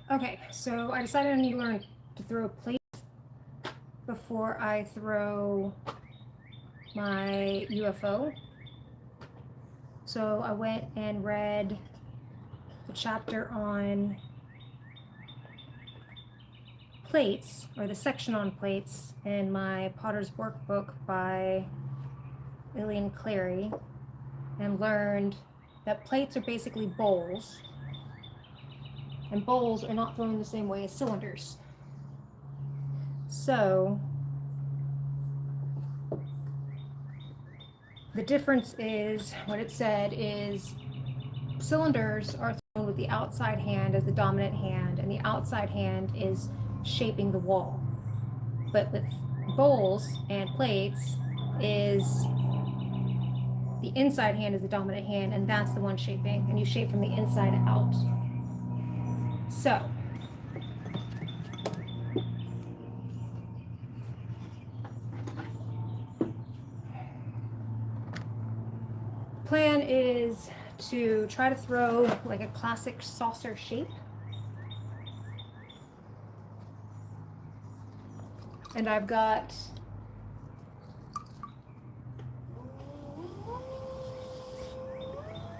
Okay, so I decided I need to learn to throw plates before I throw my UFO. So I went and read the chapter on plates, or the section on plates, in my Potter's Workbook by Illian Clary, and learned that plates are basically bowls, and bowls are not thrown the same way as cylinders. So the difference is, what it said is, cylinders are thrown with the outside hand as the dominant hand, and the outside hand is shaping the wall. But with bowls and plates is the inside hand is the dominant hand, and that's the one shaping, and you shape from the inside out. So plan is to try to throw like a classic saucer shape. And I've got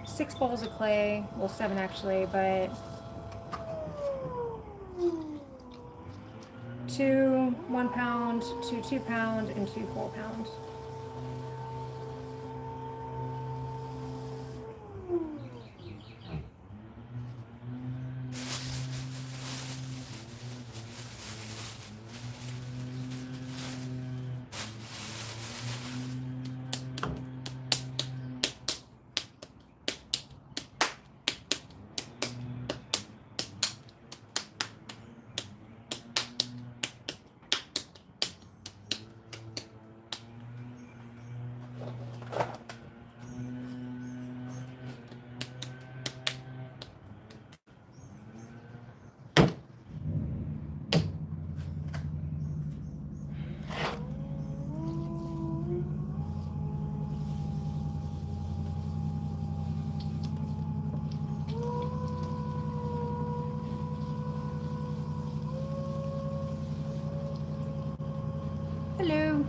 six balls of clay, well, seven actually, but two 1 pound, two 2 pound, and two 4 pound. Hello.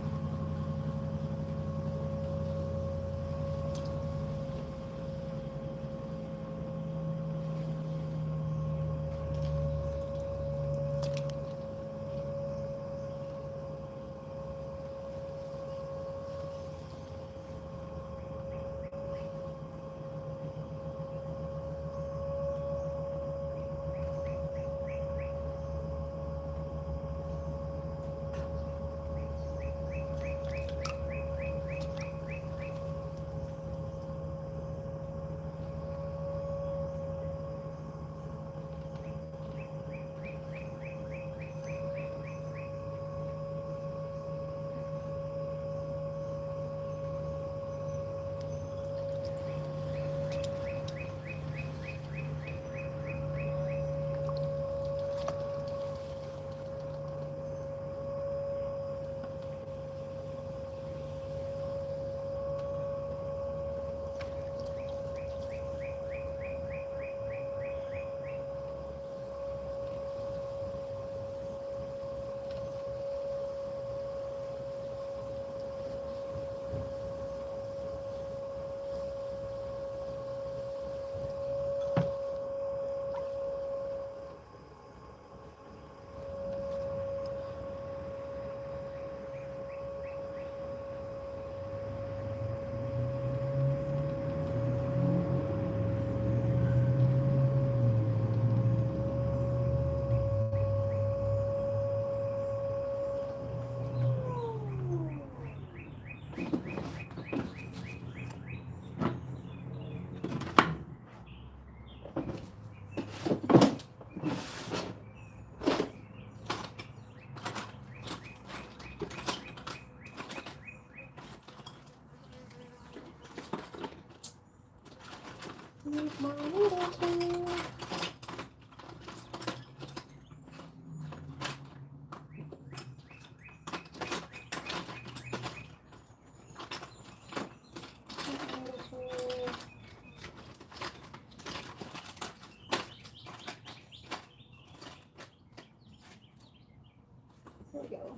There we go.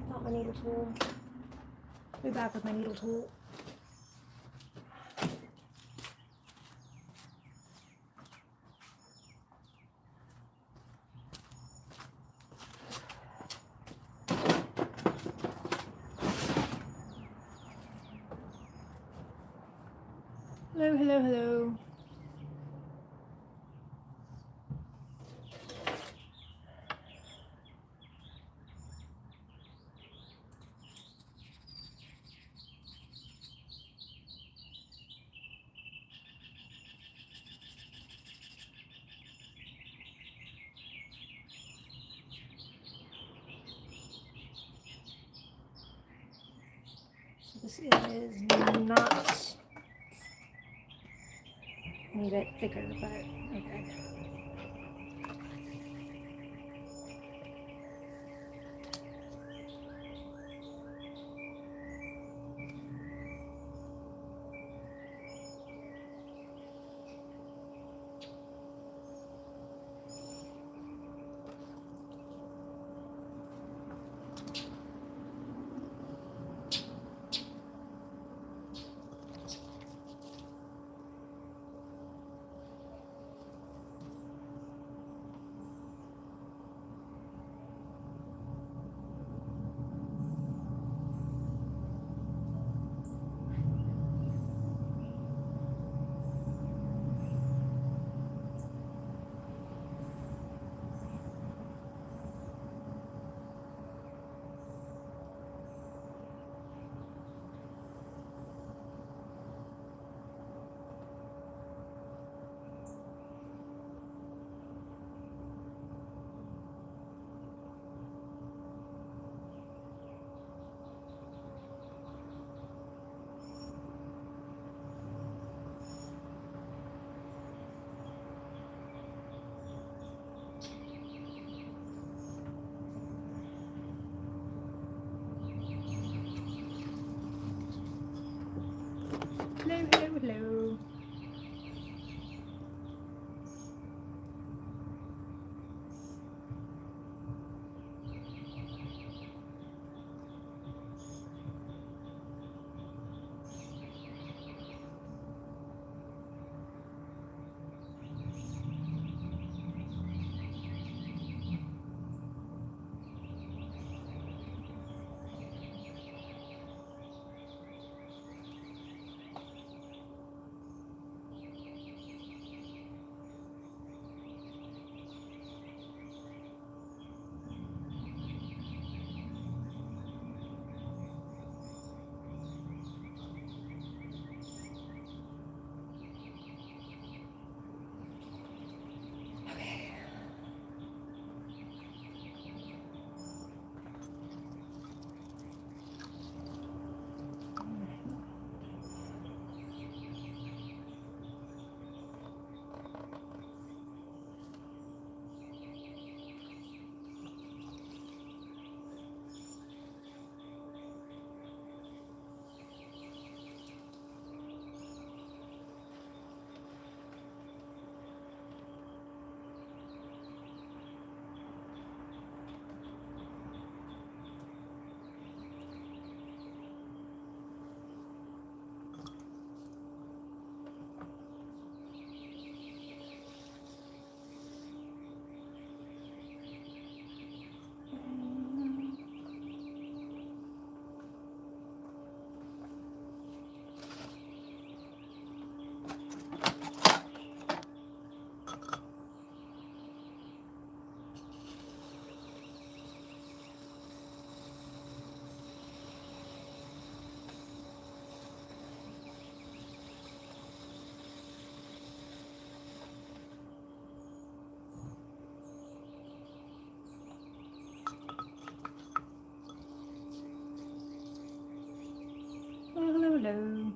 Not my needle tool. Be back with my needle tool. Hello, hello, hello. This is not, need it thicker, but okay. Hello, hello, hello. Hello, hello, hello.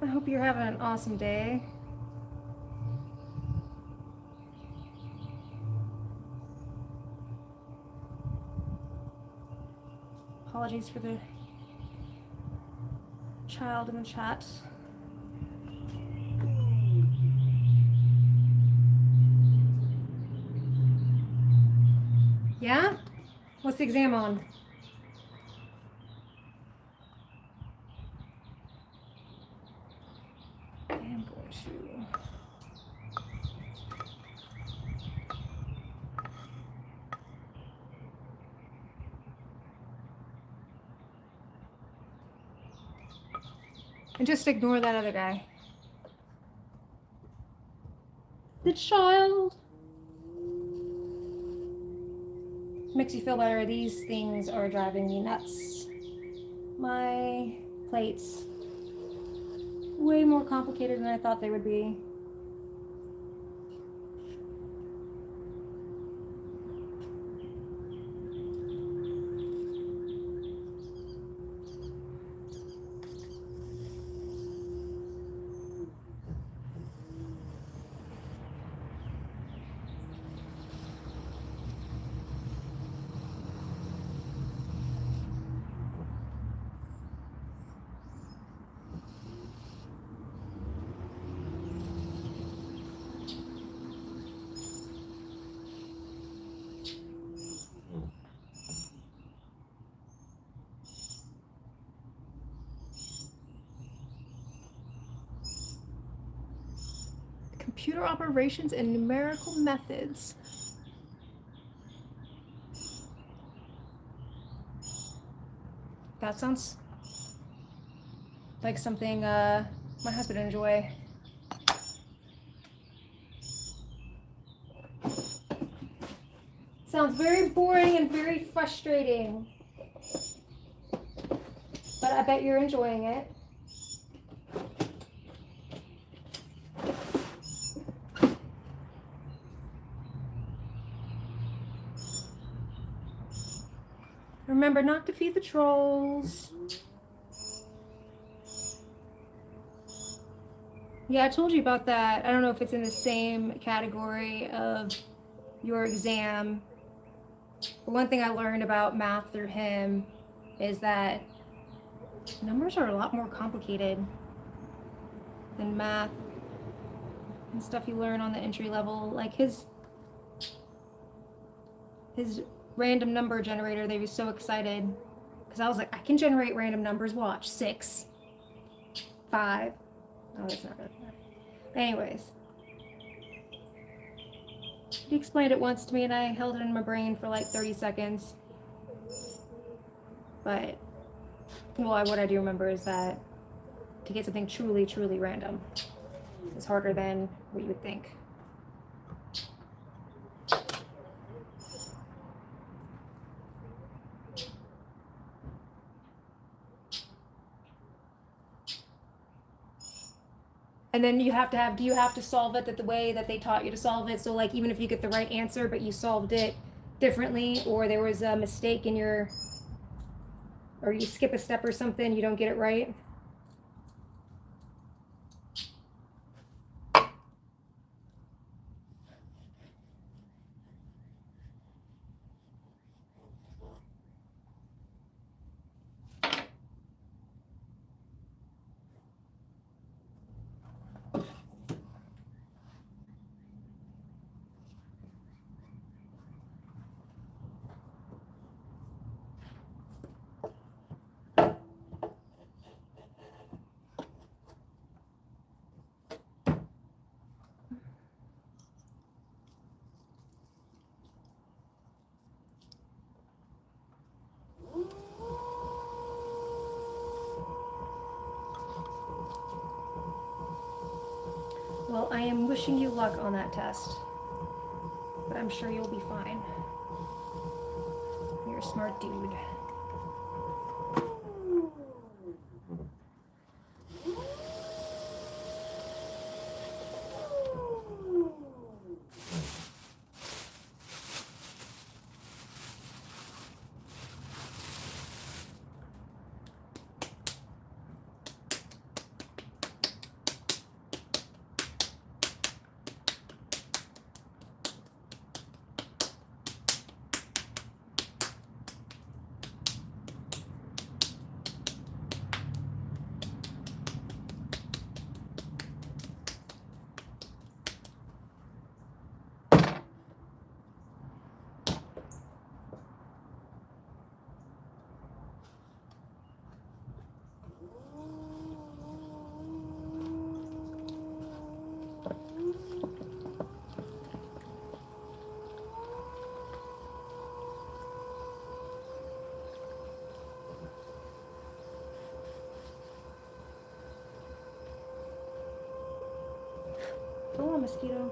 I hope you're having an awesome day. Apologies for the child in the chat. Yeah? What's the exam on? I am going to... And just ignore that other guy. The child. Makes you feel better. These things are driving me nuts. My plates, way more complicated than I thought they would be. Computer operations and numerical methods. That sounds like something my husband would enjoy. Sounds very boring and very frustrating. But I bet you're enjoying it. Remember not to feed the trolls. Yeah, I told you about that. I don't know if it's in the same category of your exam. But one thing I learned about math through him is that numbers are a lot more complicated than math and stuff you learn on the entry level. Like his random number generator, they were so excited because I was like, I can generate random numbers. Watch, 6, 5. Oh, that's not really bad. Anyways, he explained it once to me and I held it in my brain for like 30 seconds. But, well, what I do remember is that to get something truly, truly random is harder than what you would think. And then you have to have, do you have to solve it the way that they taught you to solve it? So like even if you get the right answer, but you solved it differently, or there was a mistake in your, or you skip a step or something, you don't get it right? Well, I am wishing you luck on that test, but I'm sure you'll be fine. You're a smart dude. mosquito.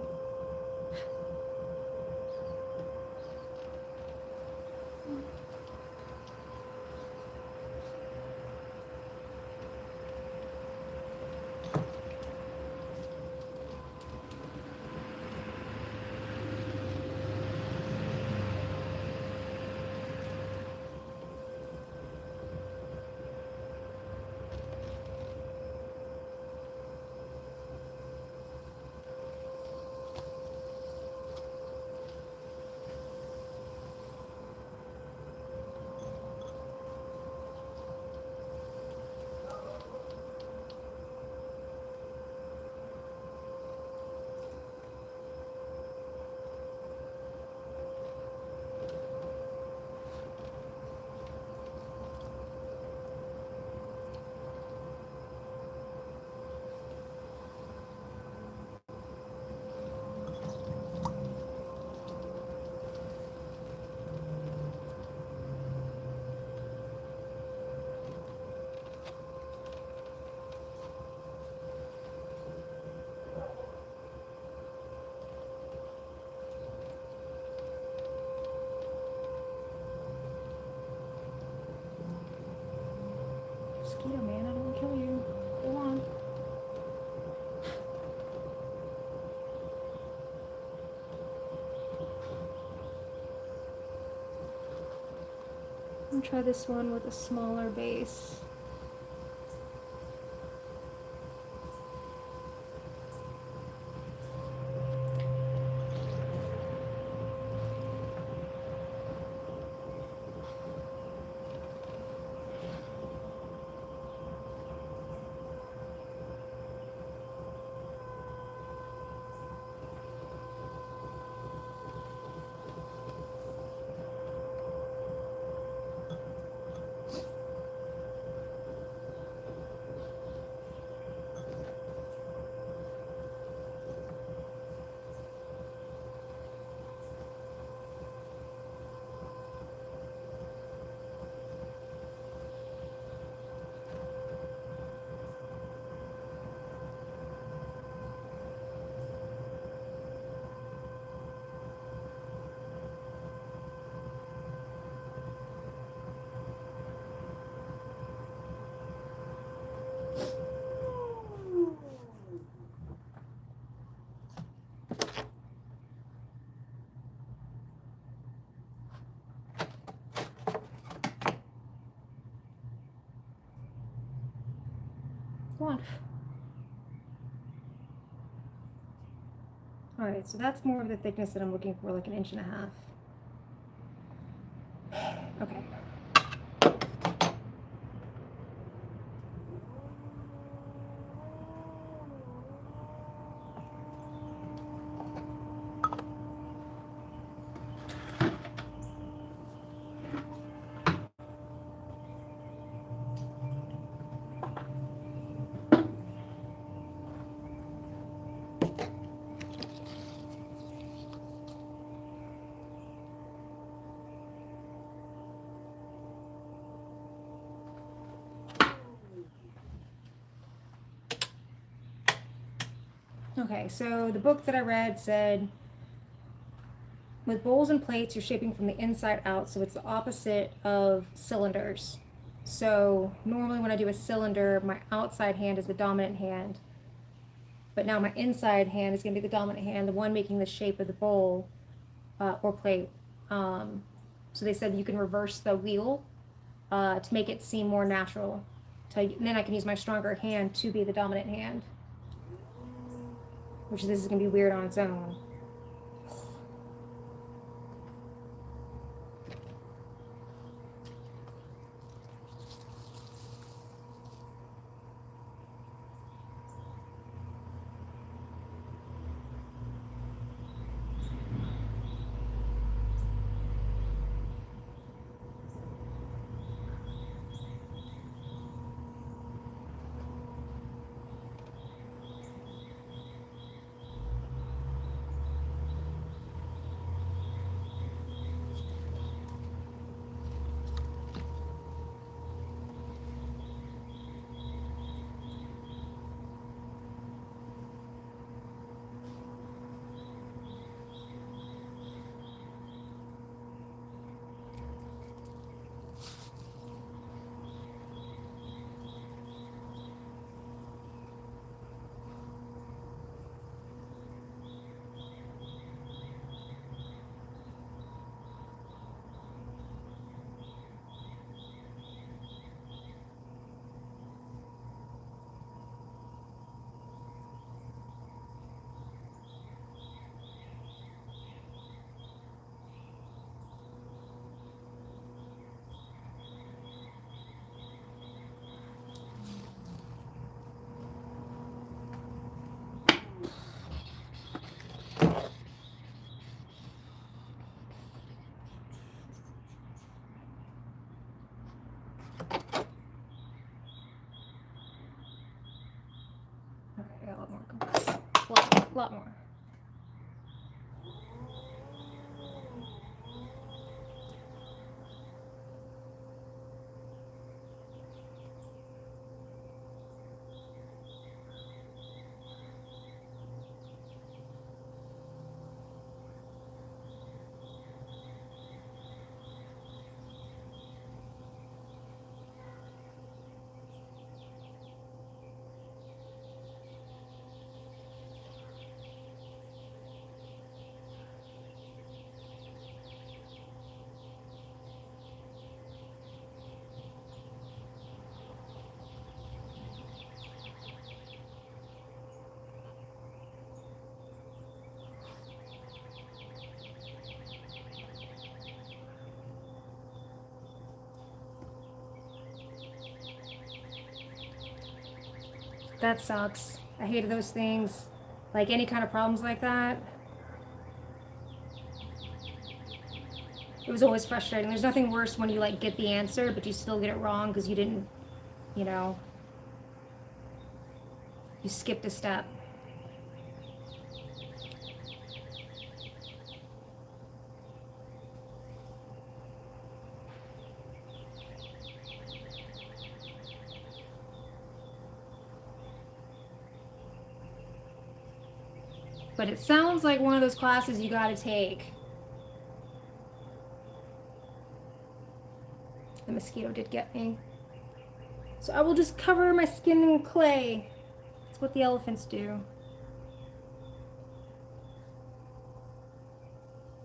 Mosquito, man, I don't want to kill you. Go on. I'm gonna try this one with a smaller base. Go on. Alright, so that's more of the thickness that I'm looking for, like 1.5 inches. Okay. Okay, so the book that I read said with bowls and plates, you're shaping from the inside out, so it's the opposite of cylinders. So normally when I do a cylinder, my outside hand is the dominant hand, but now my inside hand is going to be the dominant hand, the one making the shape of the bowl or plate. So they said you can reverse the wheel to make it seem more natural. And then I can use my stronger hand to be the dominant hand. Which this is going to be weird on its own. lot more. That sucks. I hated those things. Like any kind of problems like that. It was always frustrating. There's nothing worse when you like get the answer, but you still get it wrong because you didn't, you know, you skipped a step. But it sounds like one of those classes you gotta take. The mosquito did get me. So I will just cover my skin in clay. That's what the elephants do.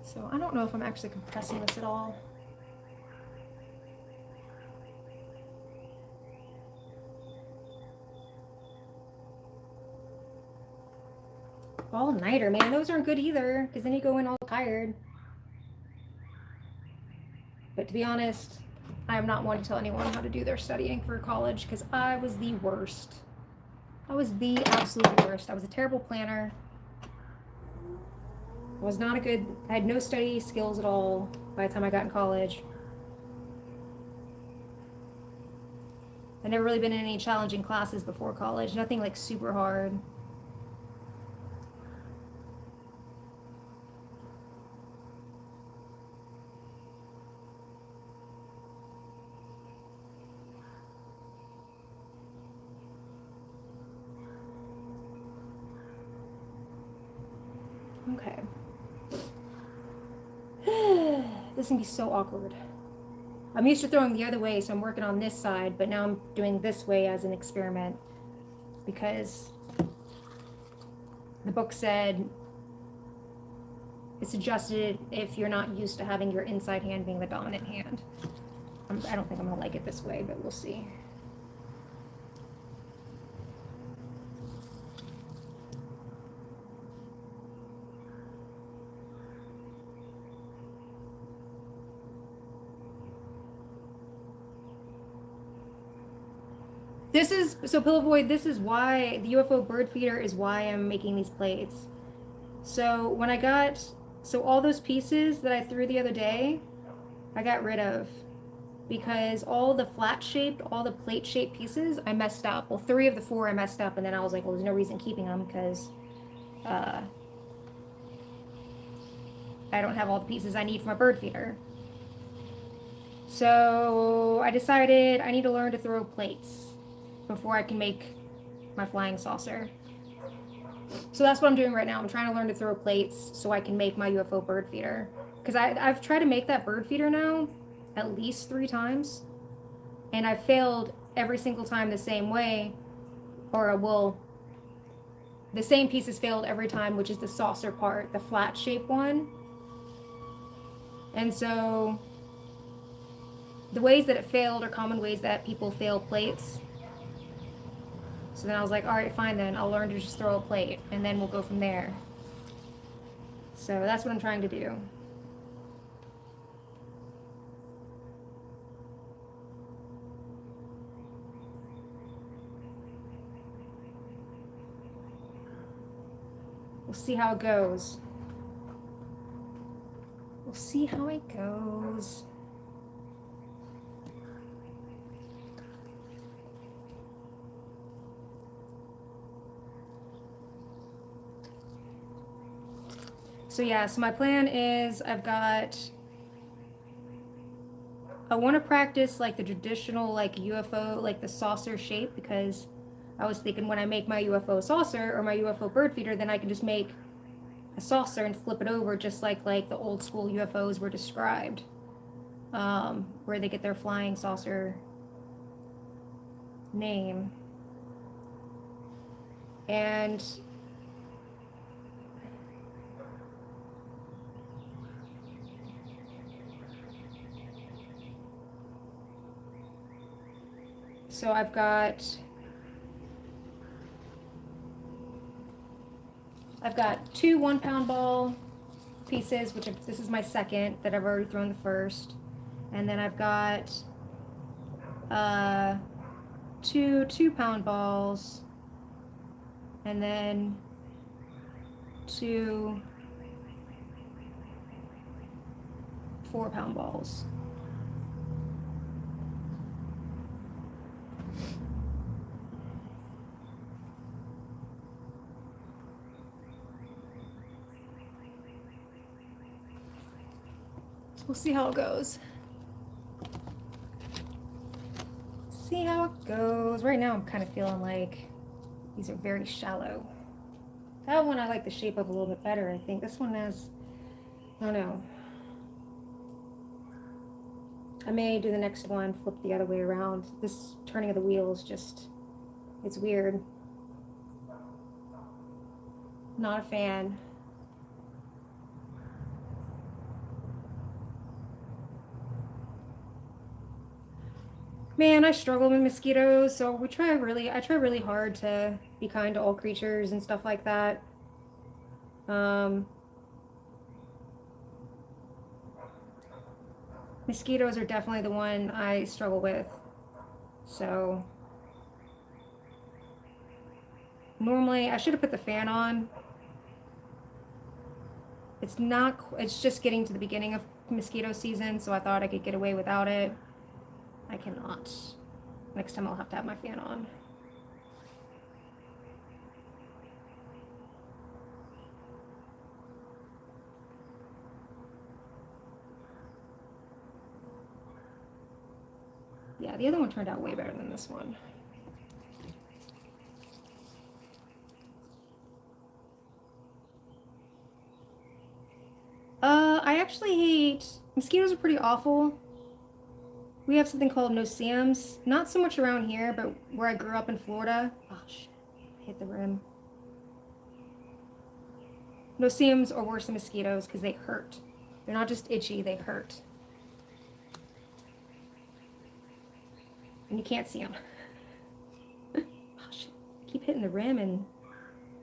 So I don't know if I'm actually compressing this at all. All-nighter, man. Those aren't good either, because then you go in all tired. But to be honest, I am not one to tell anyone how to do their studying for college, because I was the worst. I was the absolute worst. I was a terrible planner. I had no study skills at all by the time I got in college. I'd never really been in any challenging classes before college. Nothing like super hard. Okay. This can be so awkward. I'm used to throwing the other way, so I'm working on this side, but now I'm doing this way as an experiment because the book said it's suggested if you're not used to having your inside hand being the dominant hand. I don't think I'm gonna like it this way, but we'll see. Pillow Void, this is why the UFO bird feeder is why I'm making these plates. So when I got, all those pieces that I threw the other day, I got rid of because all the flat shaped, all the plate shaped pieces, I messed up. Well, 3 of the 4 I messed up, and then I was like, well, there's no reason keeping them because I don't have all the pieces I need for my bird feeder. So I decided I need to learn to throw plates before I can make my flying saucer. So that's what I'm doing right now. I'm trying to learn to throw plates so I can make my UFO bird feeder. Because I've tried to make that bird feeder now at least 3 times. And I've failed every single time the same way. Or, well, the same piece has failed every time, which is the saucer part, the flat shape one. And so the ways that it failed are common ways that people fail plates. So then I was like, all right, fine then. I'll learn to just throw a plate, and then we'll go from there. So that's what I'm trying to do. We'll see how it goes. We'll see how it goes. So yeah, so my plan is I want to practice like the traditional like UFO, like the saucer shape, because I was thinking when I make my UFO saucer or my UFO bird feeder, then I can just make a saucer and flip it over just like the old school UFOs were described, where they get their flying saucer name. And so I've got 2 1-pound ball pieces, this is my second that I've already thrown the first. And then I've got 2 2-pound balls, and then 2 4-pound balls. So we'll see how it goes. See how it goes. Right now I'm kind of feeling like these are very shallow. That one I like the shape of a little bit better, I think. This one has, I don't know. I may do the next one, flip the other way around. This turning of the wheels just, it's weird. Not a fan. Man, I struggle with mosquitoes, so I try really hard to be kind to all creatures and stuff like that. Mosquitoes are definitely the one I struggle with. So normally I should have put the fan on. It's just getting to the beginning of mosquito season, so I thought I could get away without it. I cannot. Next time I'll have to have my fan on. Yeah, the other one turned out way better than this one. I actually hate, mosquitoes are pretty awful. We have something called no-see-ums. Not so much around here, but where I grew up in Florida. Oh, shit. Hit the rim. No-see-ums are worse than mosquitoes because they hurt. They're not just itchy, they hurt. And you can't see them. Oh, shit. Keep hitting the rim and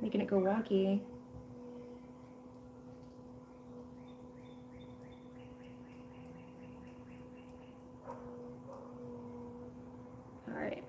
making it go wonky. All right.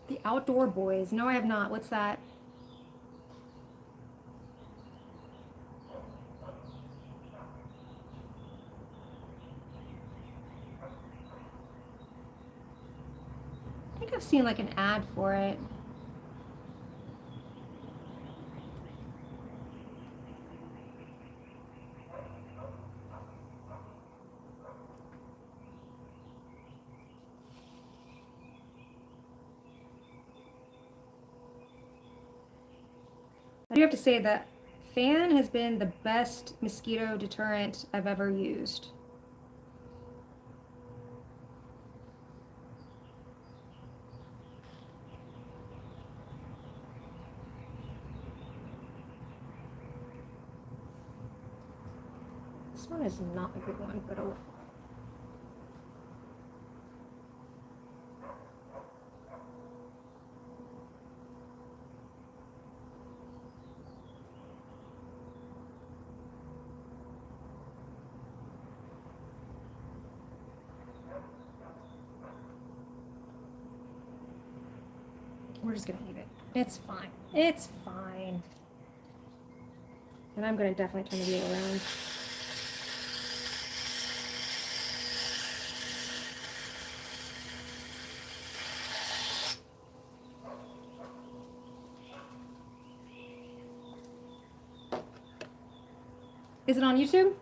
The Outdoor Boys. No, I have not. What's that? I think I've seen like an ad for it. I do have to say that fan has been the best mosquito deterrent I've ever used. This one is not a good one, but oh. We're just gonna leave it. It's fine. It's fine. And I'm going to definitely turn the wheel around. Is it on YouTube?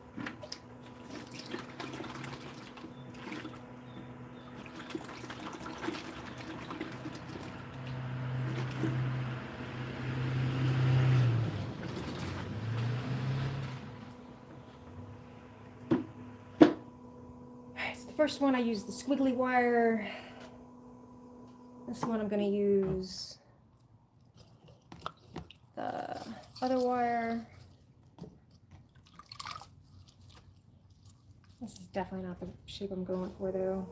Alright, so the first one I used the squiggly wire. This one I'm going to use the other wire. This is definitely not the shape I'm going for though.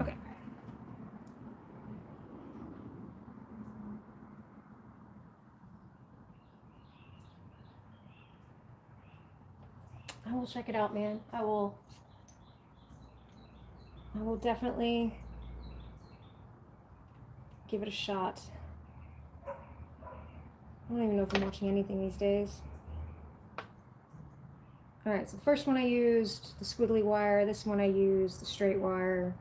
Okay. I will check it out, man. I will definitely give it a shot. I don't even know if I'm watching anything these days. All right, so the first one I used the squiggly wire. This one I used the straight wire.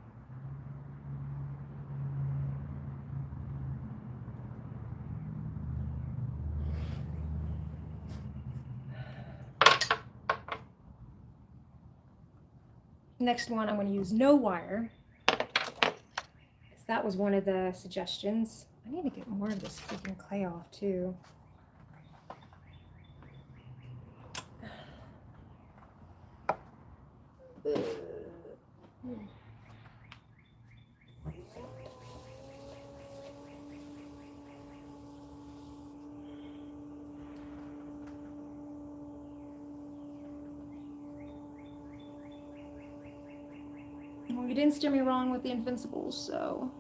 Next one I'm going to use no wire, because that was one of the suggestions. I need to get more of this freaking clay off too. Well, you didn't steer me wrong with the Invincibles, so.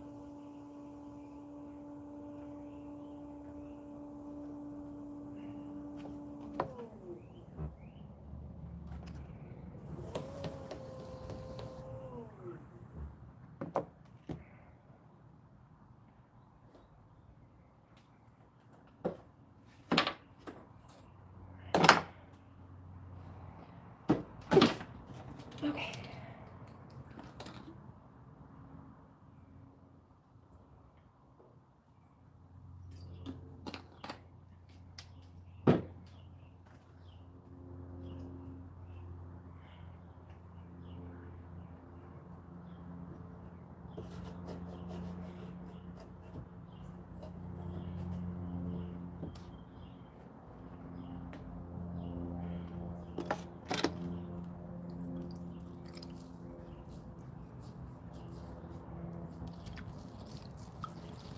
Okay.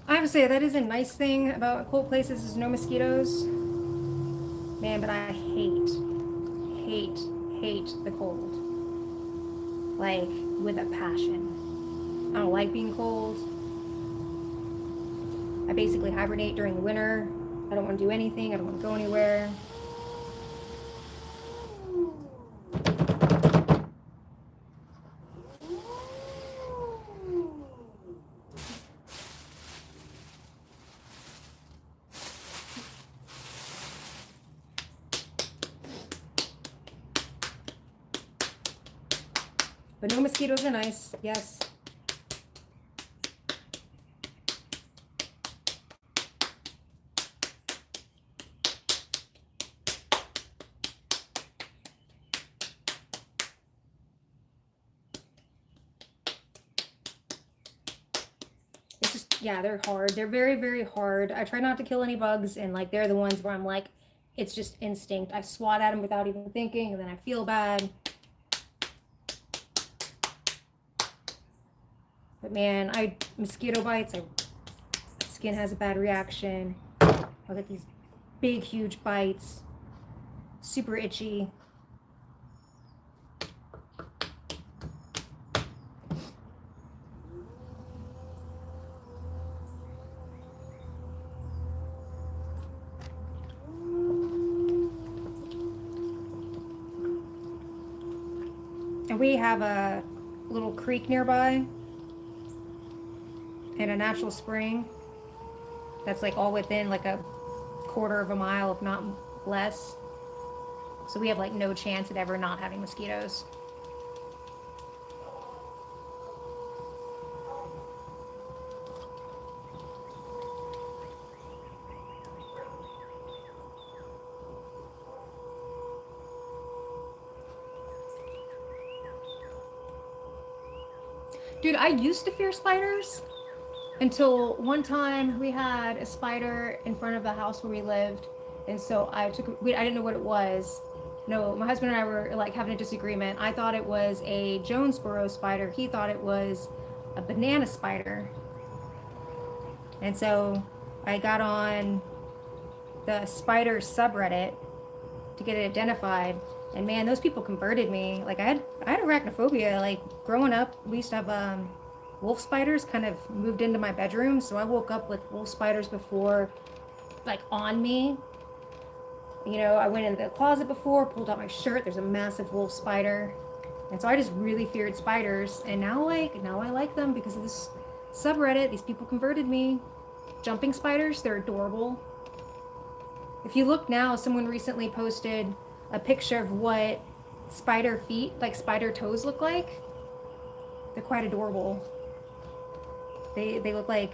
I have to say, that is a nice thing about cold places is no mosquitoes. Man, but I hate the cold. Like, with a passion. I don't like being cold. I basically hibernate during the winter. I don't want to do anything. I don't want to go anywhere. But no mosquitoes are nice, yes. It's just, yeah, they're hard. They're very, very hard. I try not to kill any bugs, and like they're the ones where I'm like, it's just instinct. I swat at them without even thinking, and then I feel bad. But man, mosquito bites, skin has a bad reaction. I'll get these big, huge bites, super itchy. And we have a little creek nearby and a natural spring that's like all within like a quarter of a mile, if not less. So we have like no chance at ever not having mosquitoes. Dude, I used to fear spiders until one time we had a spider in front of the house where we lived. And so I didn't know what it was. No, my husband and I were like having a disagreement. I thought it was a Jonesboro spider. He thought it was a banana spider. And so I got on the spider subreddit to get it identified. And man, those people converted me. Like I had arachnophobia. Like growing up, we used to have wolf spiders kind of moved into my bedroom, so I woke up with wolf spiders before, like on me. You know, I went into the closet before, pulled out my shirt. There's a massive wolf spider, and so I just really feared spiders. And now I like them because of this subreddit. These people converted me. Jumping spiders, they're adorable. If you look now, someone recently posted a picture of what spider feet, like spider toes, look like. They're quite adorable. They look like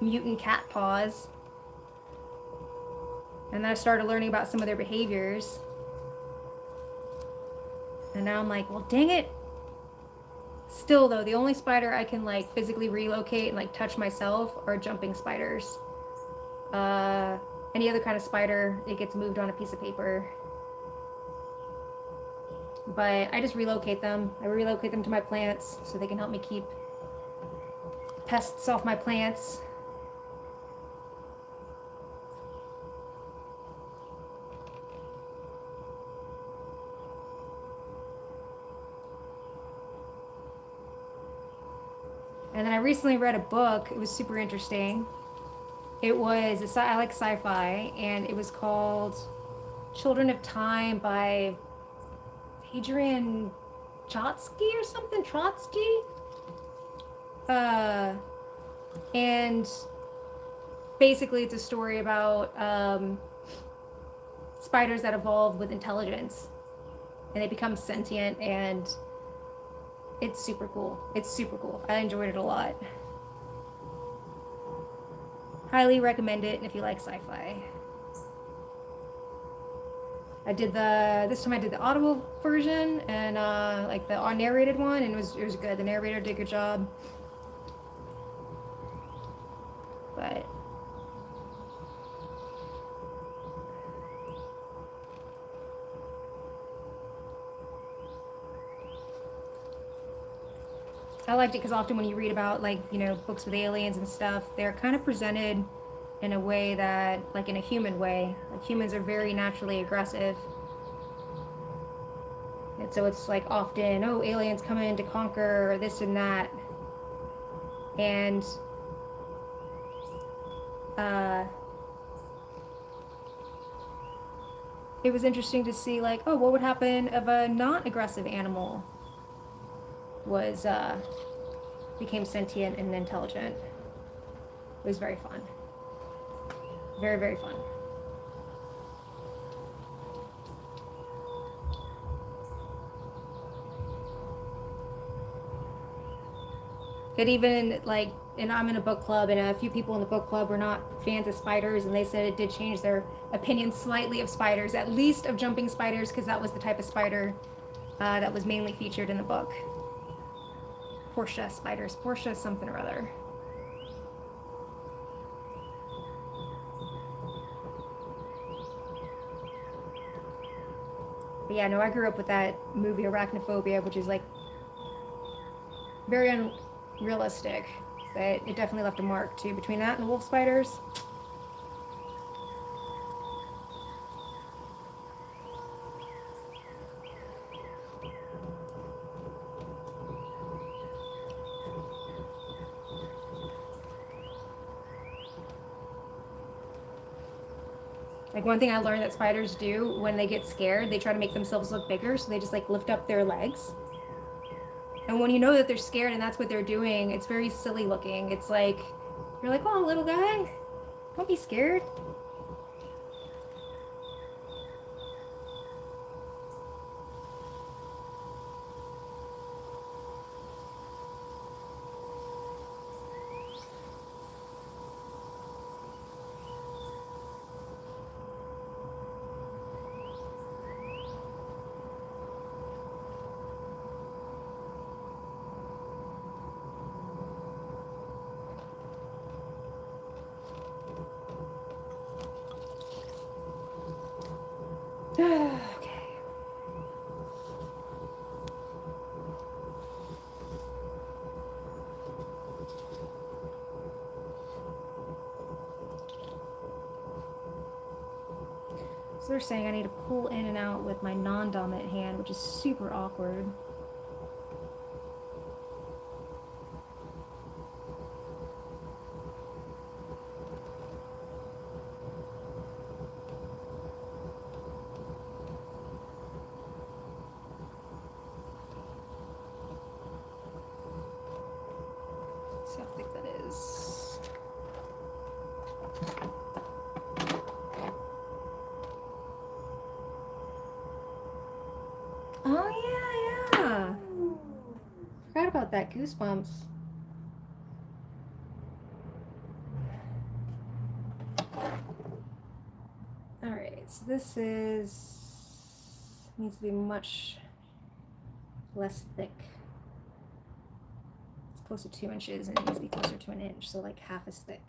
mutant cat paws. And then I started learning about some of their behaviors. And now I'm like, well, dang it. Still, though, the only spider I can like physically relocate and like touch myself are jumping spiders. Any other kind of spider, it gets moved on a piece of paper. But I just relocate them. I relocate them to my plants so they can help me keep pests off my plants. And then I recently read a book. It was super interesting. It was, I like sci-fi, and it was called Children of Time by Adrian Chotsky or something? Trotsky? And basically it's a story about spiders that evolve with intelligence. And they become sentient, and it's super cool. It's super cool. I enjoyed it a lot. Highly recommend it if you like sci-fi. This time I did the audible version and like the narrated one, and it was good. The narrator did a good job. But I liked it because often when you read about like, you know, books with aliens and stuff, they're kind of presented in a way that, like in a human way. Like humans are very naturally aggressive. And so it's like often, oh, aliens come in to conquer or this and that. And it was interesting to see like, oh, what would happen if a non-aggressive animal was became sentient and intelligent. It was very fun. Very, very fun. It even like, and I'm in a book club, and a few people in the book club were not fans of spiders, and they said it did change their opinion slightly of spiders, at least of jumping spiders, because that was the type of spider that was mainly featured in the book. Portia spiders. Portia something or other. But yeah, no, I grew up with that movie Arachnophobia, which is like very unrealistic, but it definitely left a mark too. Between that and the wolf spiders. Like one thing I learned that spiders do when they get scared, they try to make themselves look bigger, so they just like lift up their legs. And when you know that they're scared and that's what they're doing, it's very silly looking. It's like you're like, "Oh, little guy, don't be scared." Okay. So they're saying I need to pull in and out with my non-dominant hand, which is super awkward. Let's see how thick that is. Oh yeah. Forgot about that. Goosebumps. Alright, so this needs to be much less thick. It's close to 2 inches and it needs to be closer to an inch, so like half as thick.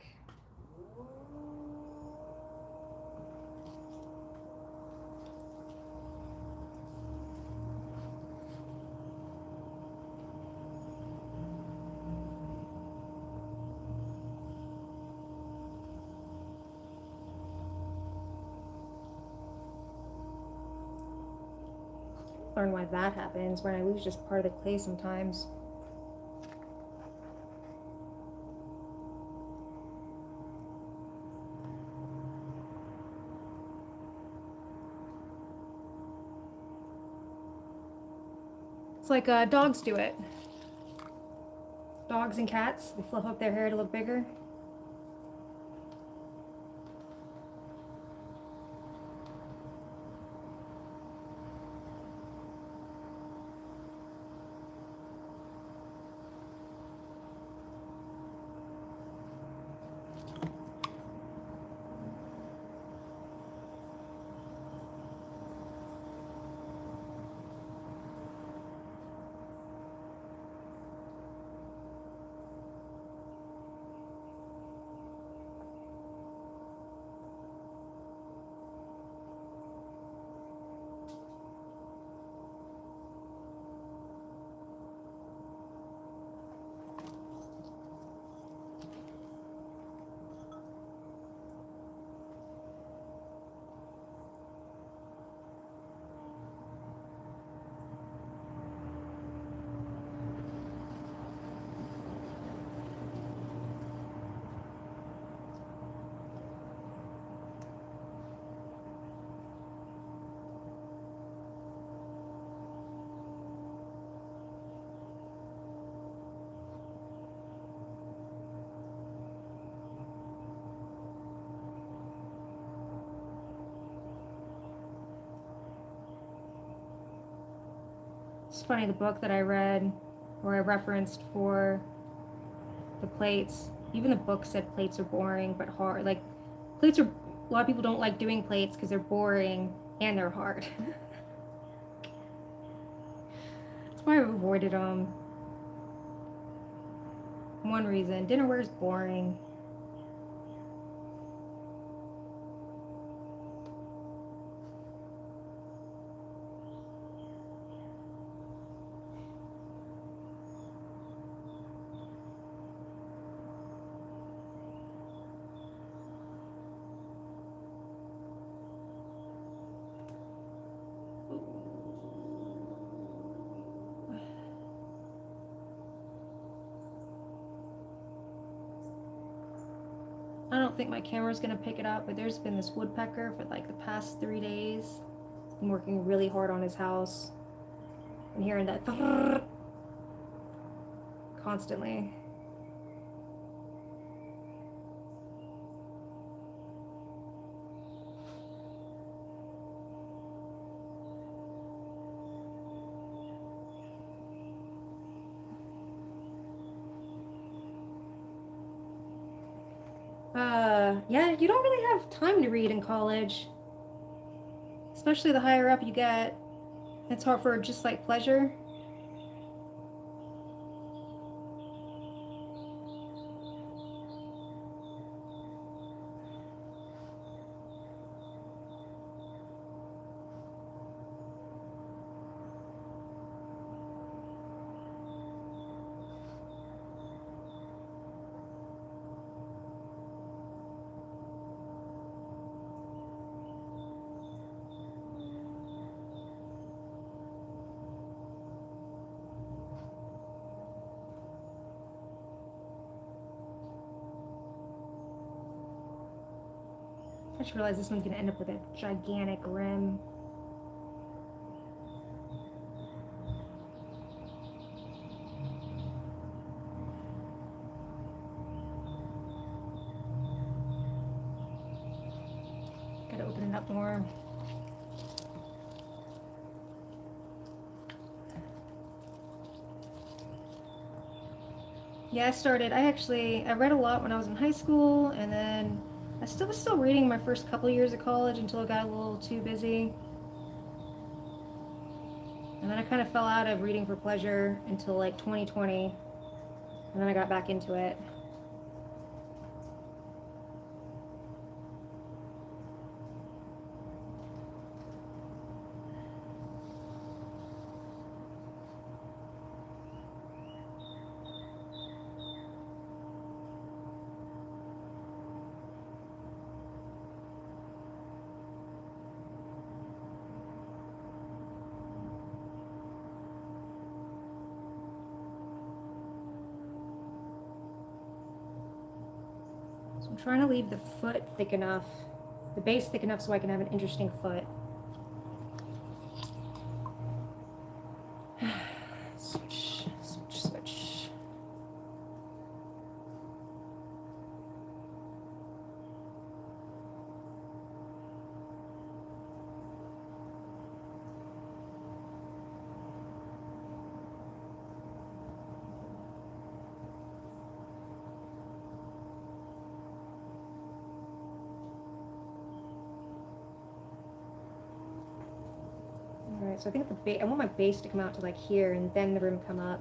Learn why that happens when I lose just part of the clay sometimes. It's like dogs do it. Dogs and cats, they fluff up their hair to look bigger. It's funny, the book that I read, or I referenced for the plates, even the book said plates are boring but hard. Like, plates are, a lot of people don't like doing plates because they're boring and they're hard. That's why I've avoided them. One reason, dinnerware is boring. I don't think my camera's gonna pick it up, but there's been this woodpecker for like the past 3 days. He's been working really hard on his house. And hearing that constantly. Yeah, you don't really have time to read in college. Especially the higher up you get. It's hard for just like pleasure. I just realized this one's gonna end up with a gigantic rim. Gotta open it up more. Yeah, I read a lot when I was in high school, and then I was still reading my first couple years of college until it got a little too busy. And then I kind of fell out of reading for pleasure until like 2020, and then I got back into it. So I'm trying to leave the foot thick enough, the base thick enough so I can have an interesting foot. Switch, switch, switch. Alright, so I think I want my base to come out to like here and then the rim come up.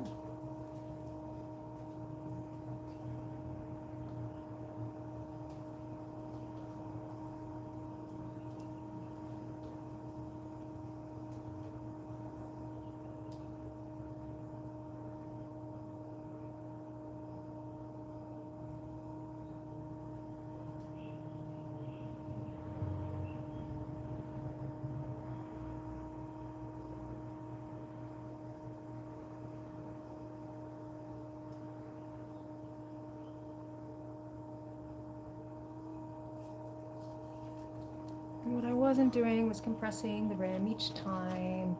And what I wasn't doing was compressing the rim each time.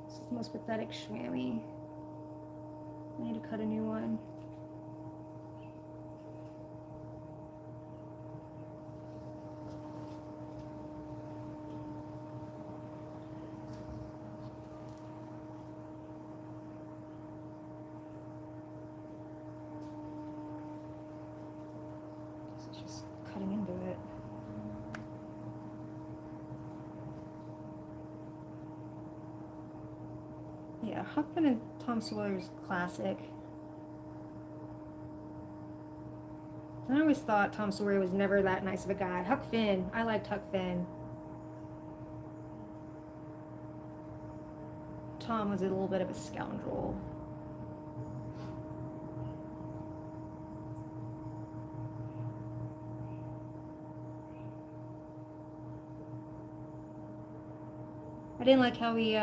This is the most pathetic shwammy. I need to cut a new one. It's just cutting into it. Yeah, Huck Finn and Tom Sawyer's classic. I always thought Tom Sawyer was never that nice of a guy. Huck Finn, I liked Huck Finn. Tom was a little bit of a scoundrel. didn't like how he,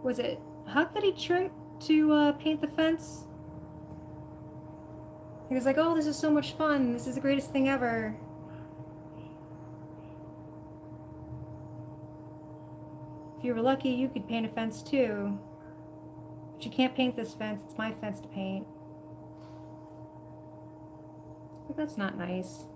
was it Huck that he tricked to paint the fence? He was like, oh, this is so much fun. This is the greatest thing ever. If you were lucky, you could paint a fence too. But you can't paint this fence. It's my fence to paint. But that's not nice.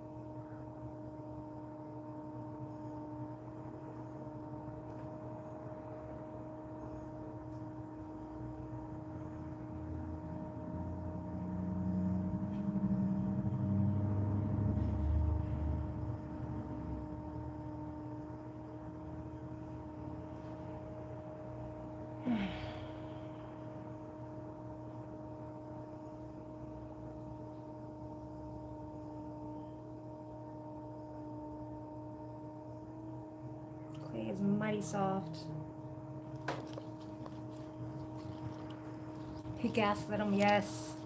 Clay is mighty soft. He gasped at him, yes.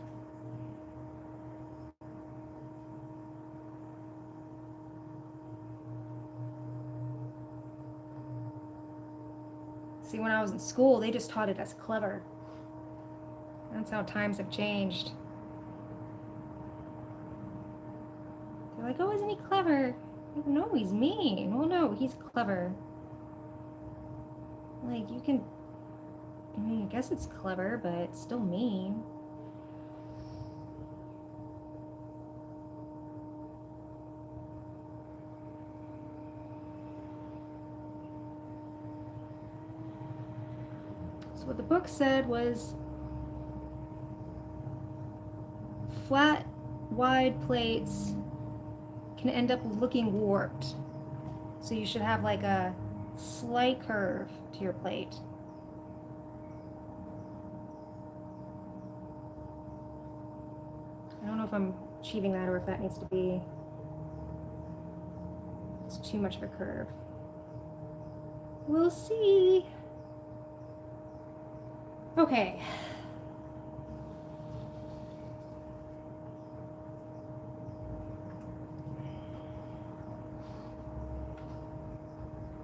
See, when I was in school, they just taught it as clever. That's how times have changed. They're like, oh, isn't he clever? Like, no, he's mean. Well, no, he's clever. Like, you can... I mean, I guess it's clever, but it's still mean. So what the book said was flat, wide plates can end up looking warped. So you should have like a slight curve to your plate. I don't know if I'm achieving that or if that needs to be it's too much of a curve. We'll see. Okay.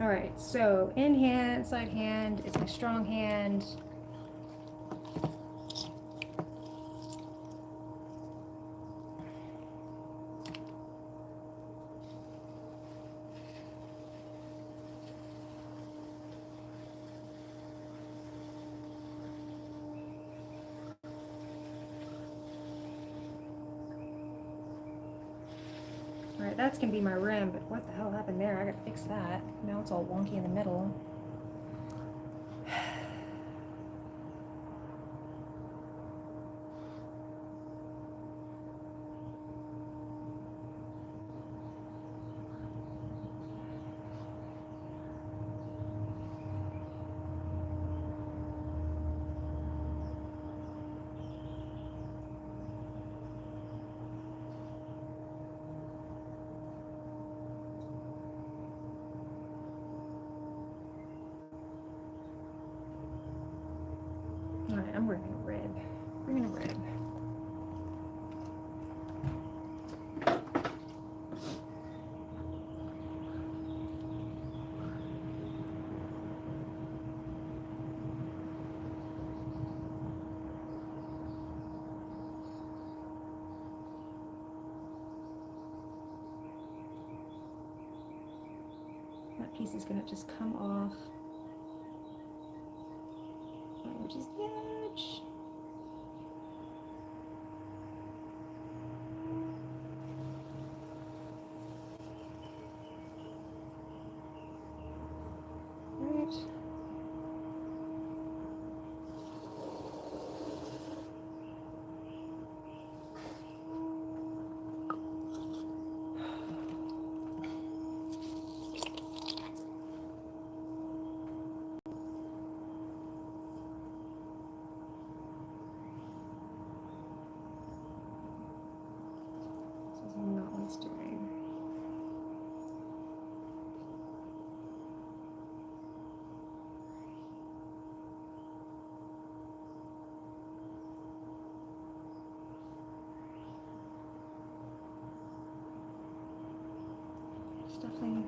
All right, so in hand, side hand is my strong hand. Alright, that's gonna be my rim, but what the hell happened there? I gotta fix that. Now it's all wonky in the middle. Alright, I'm bringing a rib. Bringing a rib. That piece is gonna just come off. Which is the edge. Right. This is not what it's doing. It's definitely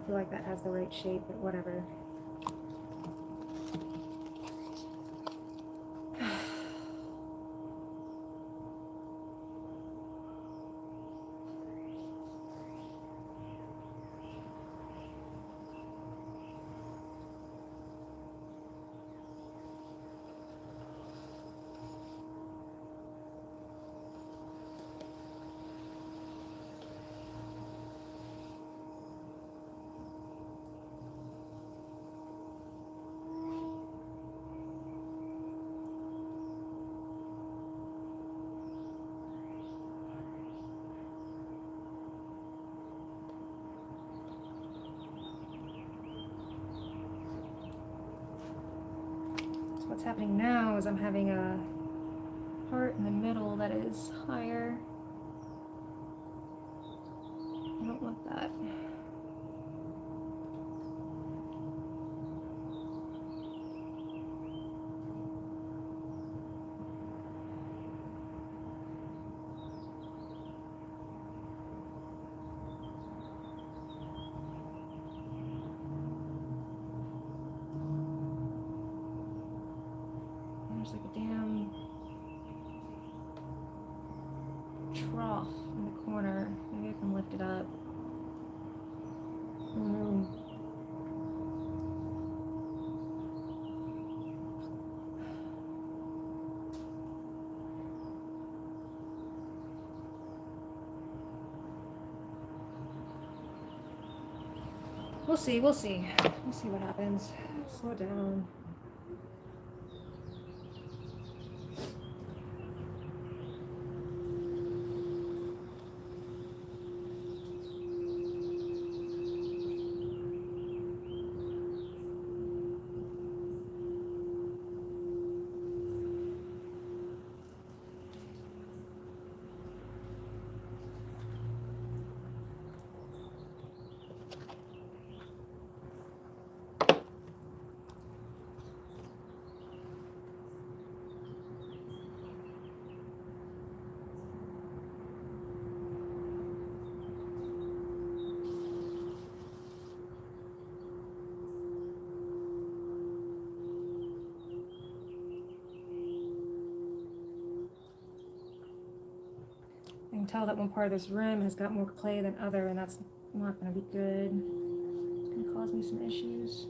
not feel like that has the right shape, but whatever. What's happening now is I'm having a part in the middle that is higher. I don't want that. There's like a damn trough in the corner. Maybe I can lift it up. Oh no. We'll see, we'll see. We'll see what happens. Slow down. I can tell that one part of this rim has got more clay than other, and that's not going to be good. It's going to cause me some issues.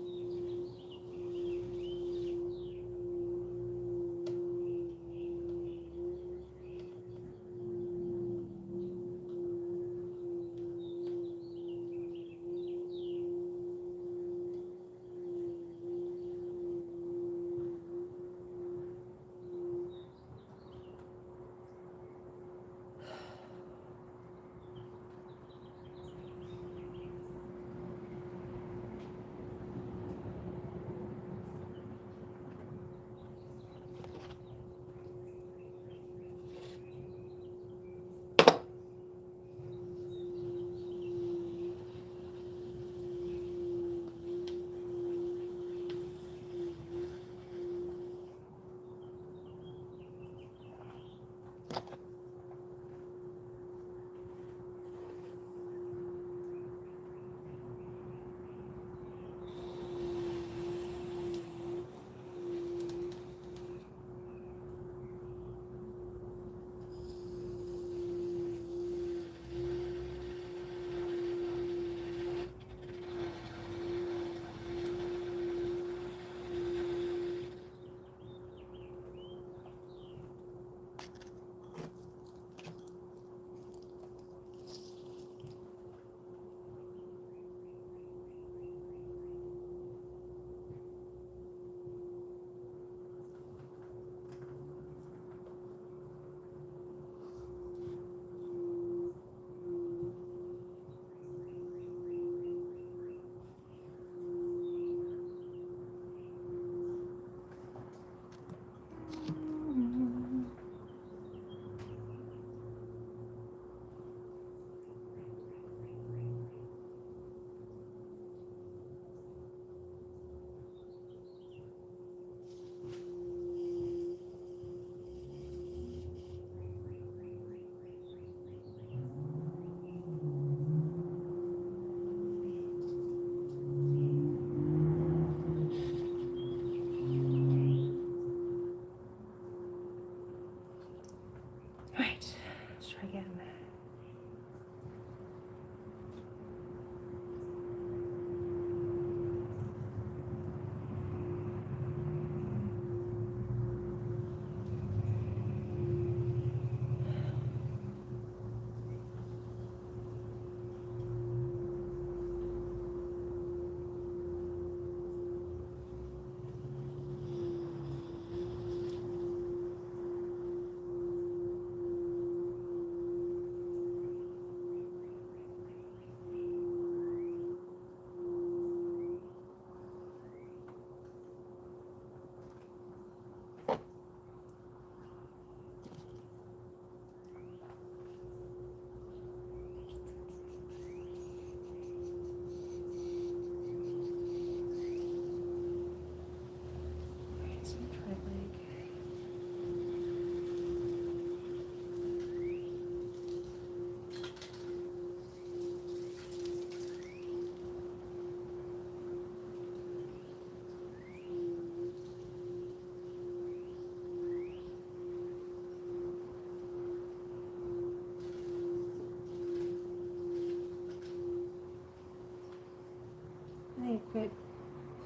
quit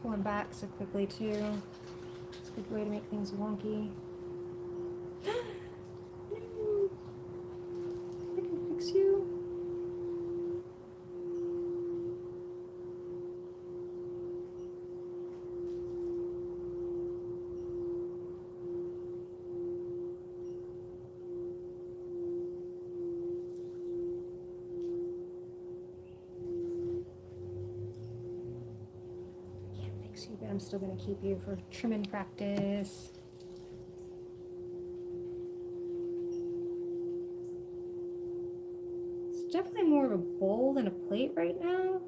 pulling back so quickly too. It's a good way to make things wonky. No! I can fix you. But I'm still going to keep you for trimming practice. It's definitely more of a bowl than a plate right now.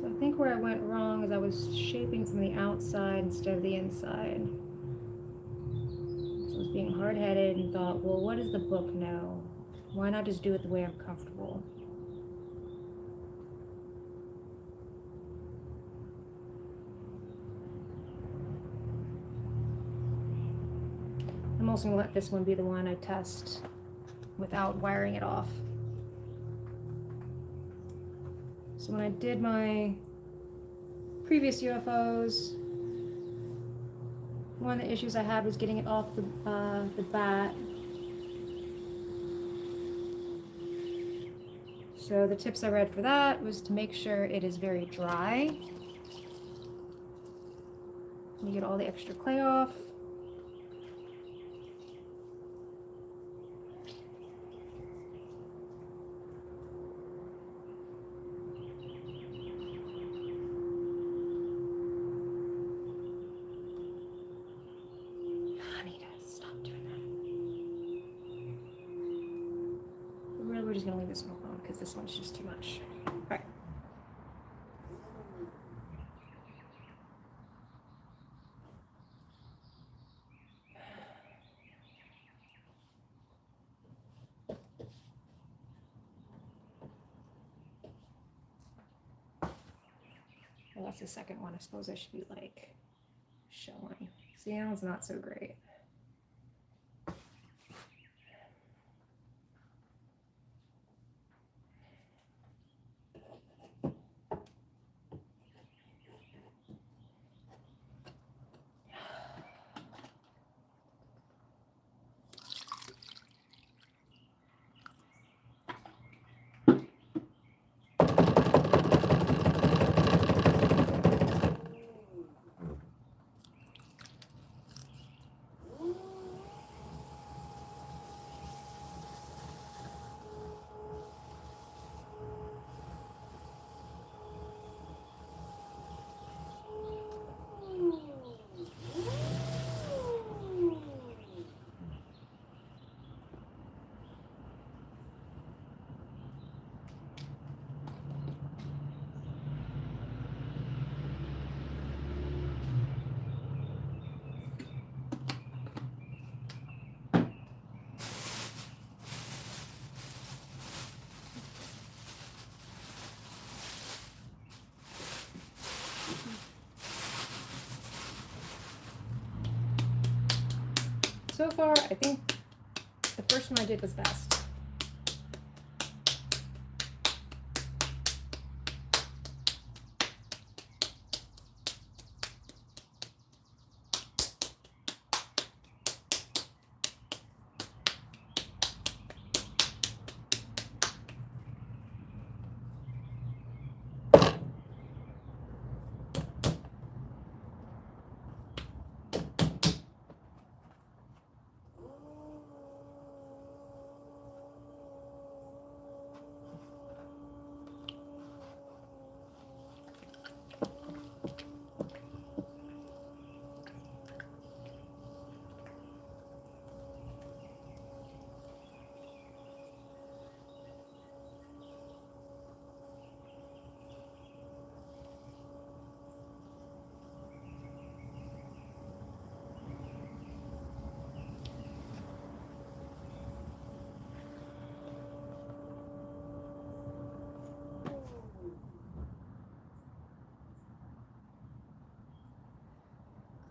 I think where I went wrong is I was shaping from the outside instead of the inside. So I was being hard-headed and thought, well, what does the book know? Why not just do it the way I'm comfortable? I'm also going to let this one be the one I test without wiring it off. So when I did my previous UFOs, one of the issues I had was getting it off the bat. So the tips I read for that was to make sure it is very dry. You get all the extra clay off. We're just gonna leave this one alone because this one's just too much. All right. Well, that's the second one. I suppose I should be like showing. See, that one's not so great. So far, I think the first one I did was best.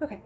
Okay.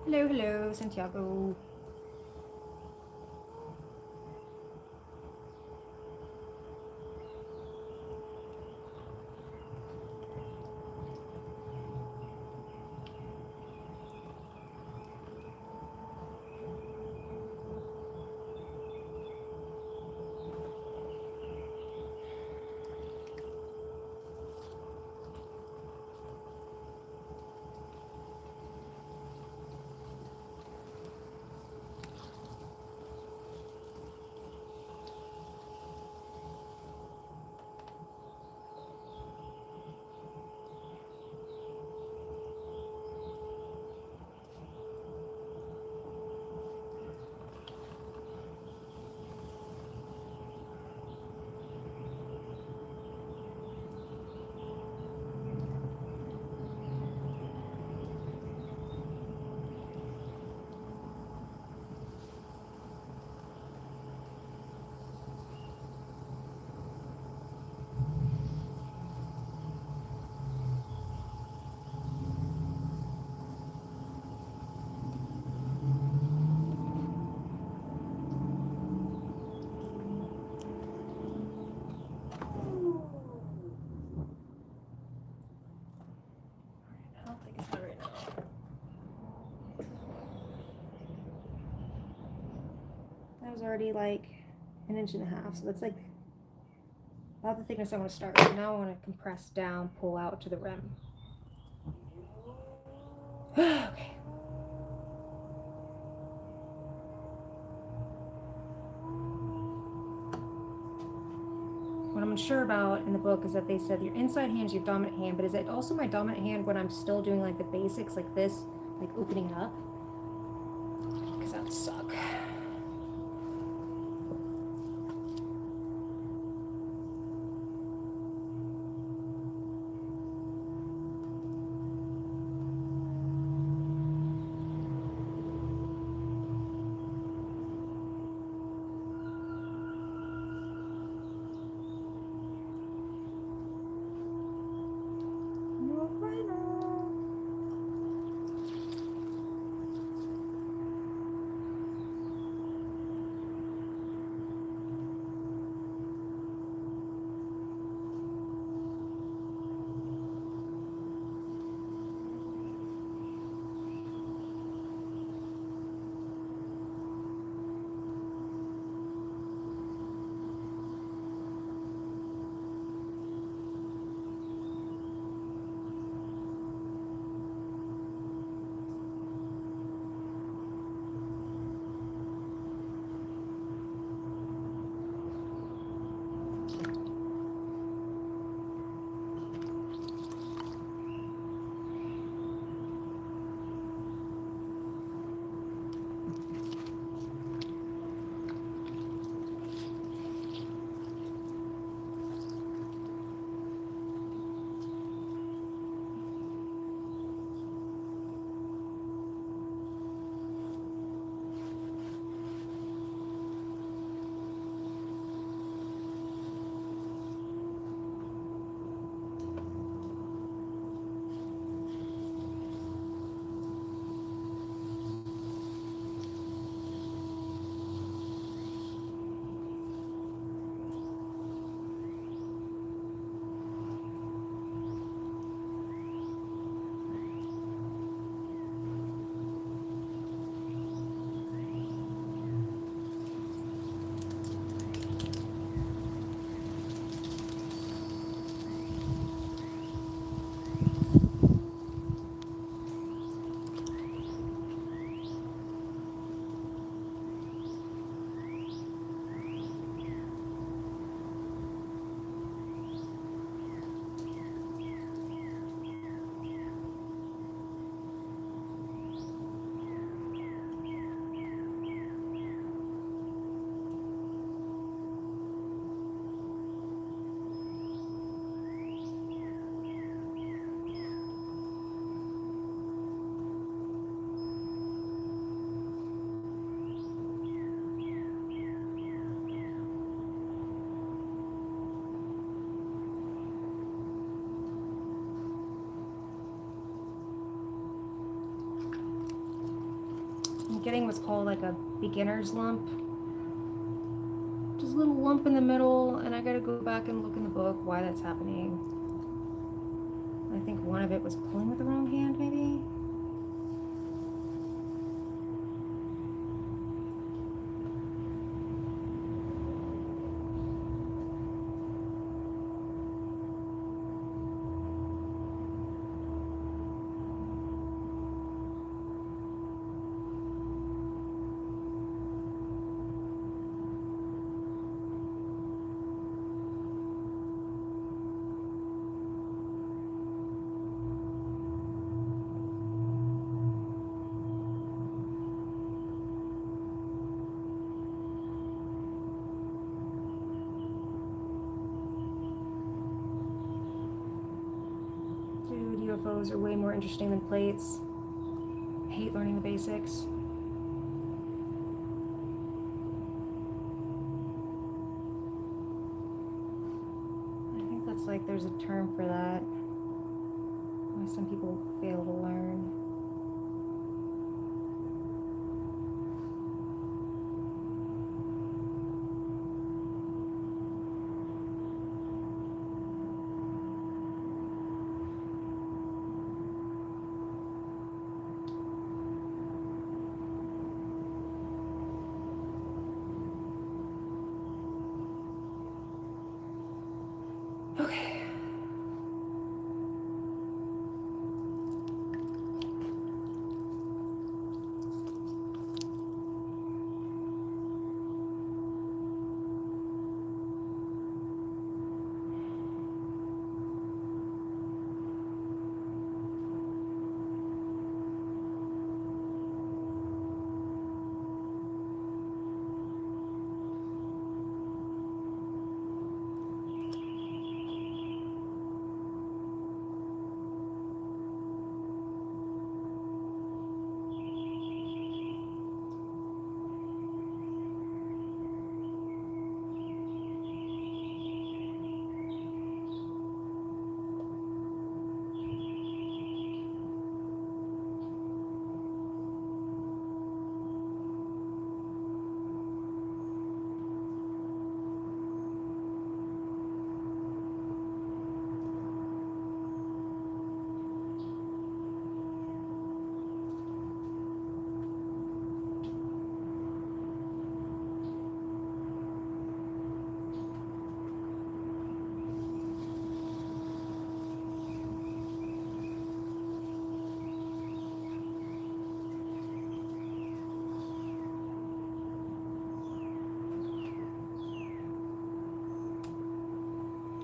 Hello, hello, Santiago. I don't think it's that right now. That was already like 1.5 inches, so that's like about the thickness I want to start with. Now I want to compress down, pull out to the rim. Okay. What I'm unsure about in the book is that they said your inside hand is your dominant hand, but is it also my dominant hand when I'm still doing like the basics like this, like opening up? Because that would suck. I'm getting what's called like a beginner's lump. Just a little lump in the middle, and I gotta go back and look in the book why that's happening. I think one of it was pulling with the wrong hand, maybe? Dude, UFOs are way more interesting than plates. I hate learning the basics. I think that's like there's a term for that. Why some people fail to learn. Okay.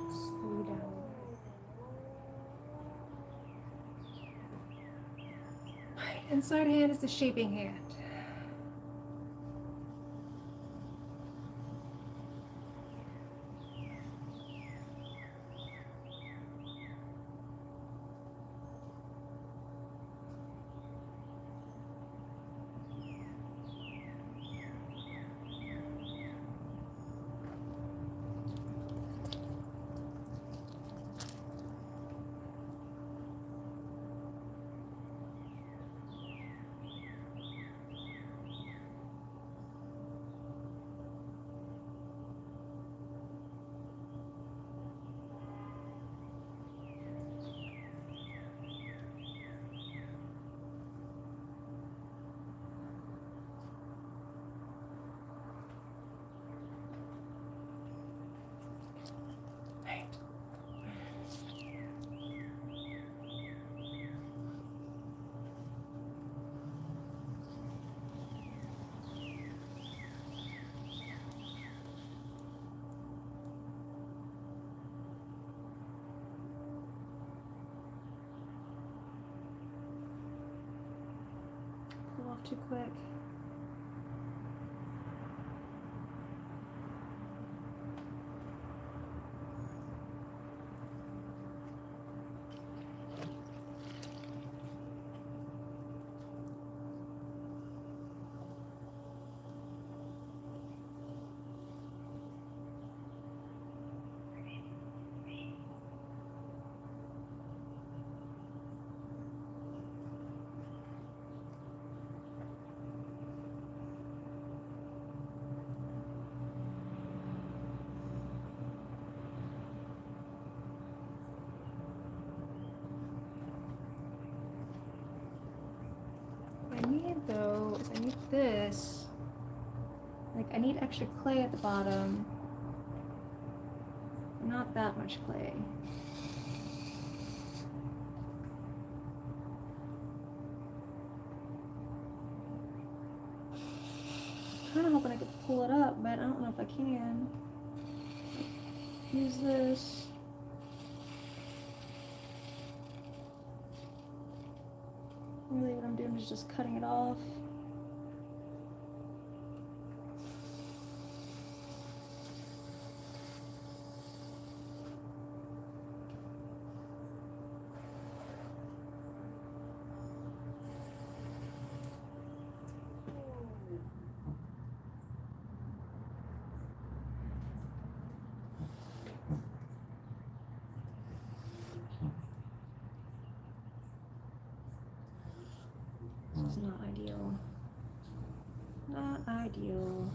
Slow down. Right, inside hand is the shaping hand. Pull off too quick. though is I need this. Like, I need extra clay at the bottom. Not that much clay. I'm kind of hoping I could pull it up, but I don't know if I can. Use this. Really what I'm doing is just cutting it off. This is not ideal. Not ideal.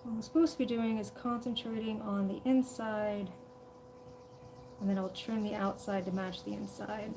What I'm supposed to be doing is concentrating on the inside, and then I'll trim the outside to match the inside.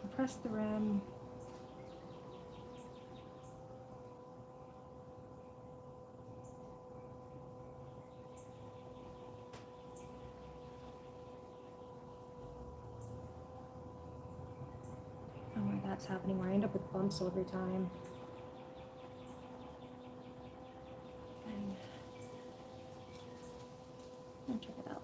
Compress the rim. I don't know why that's happening, where I end up with bumps every time. And check it out.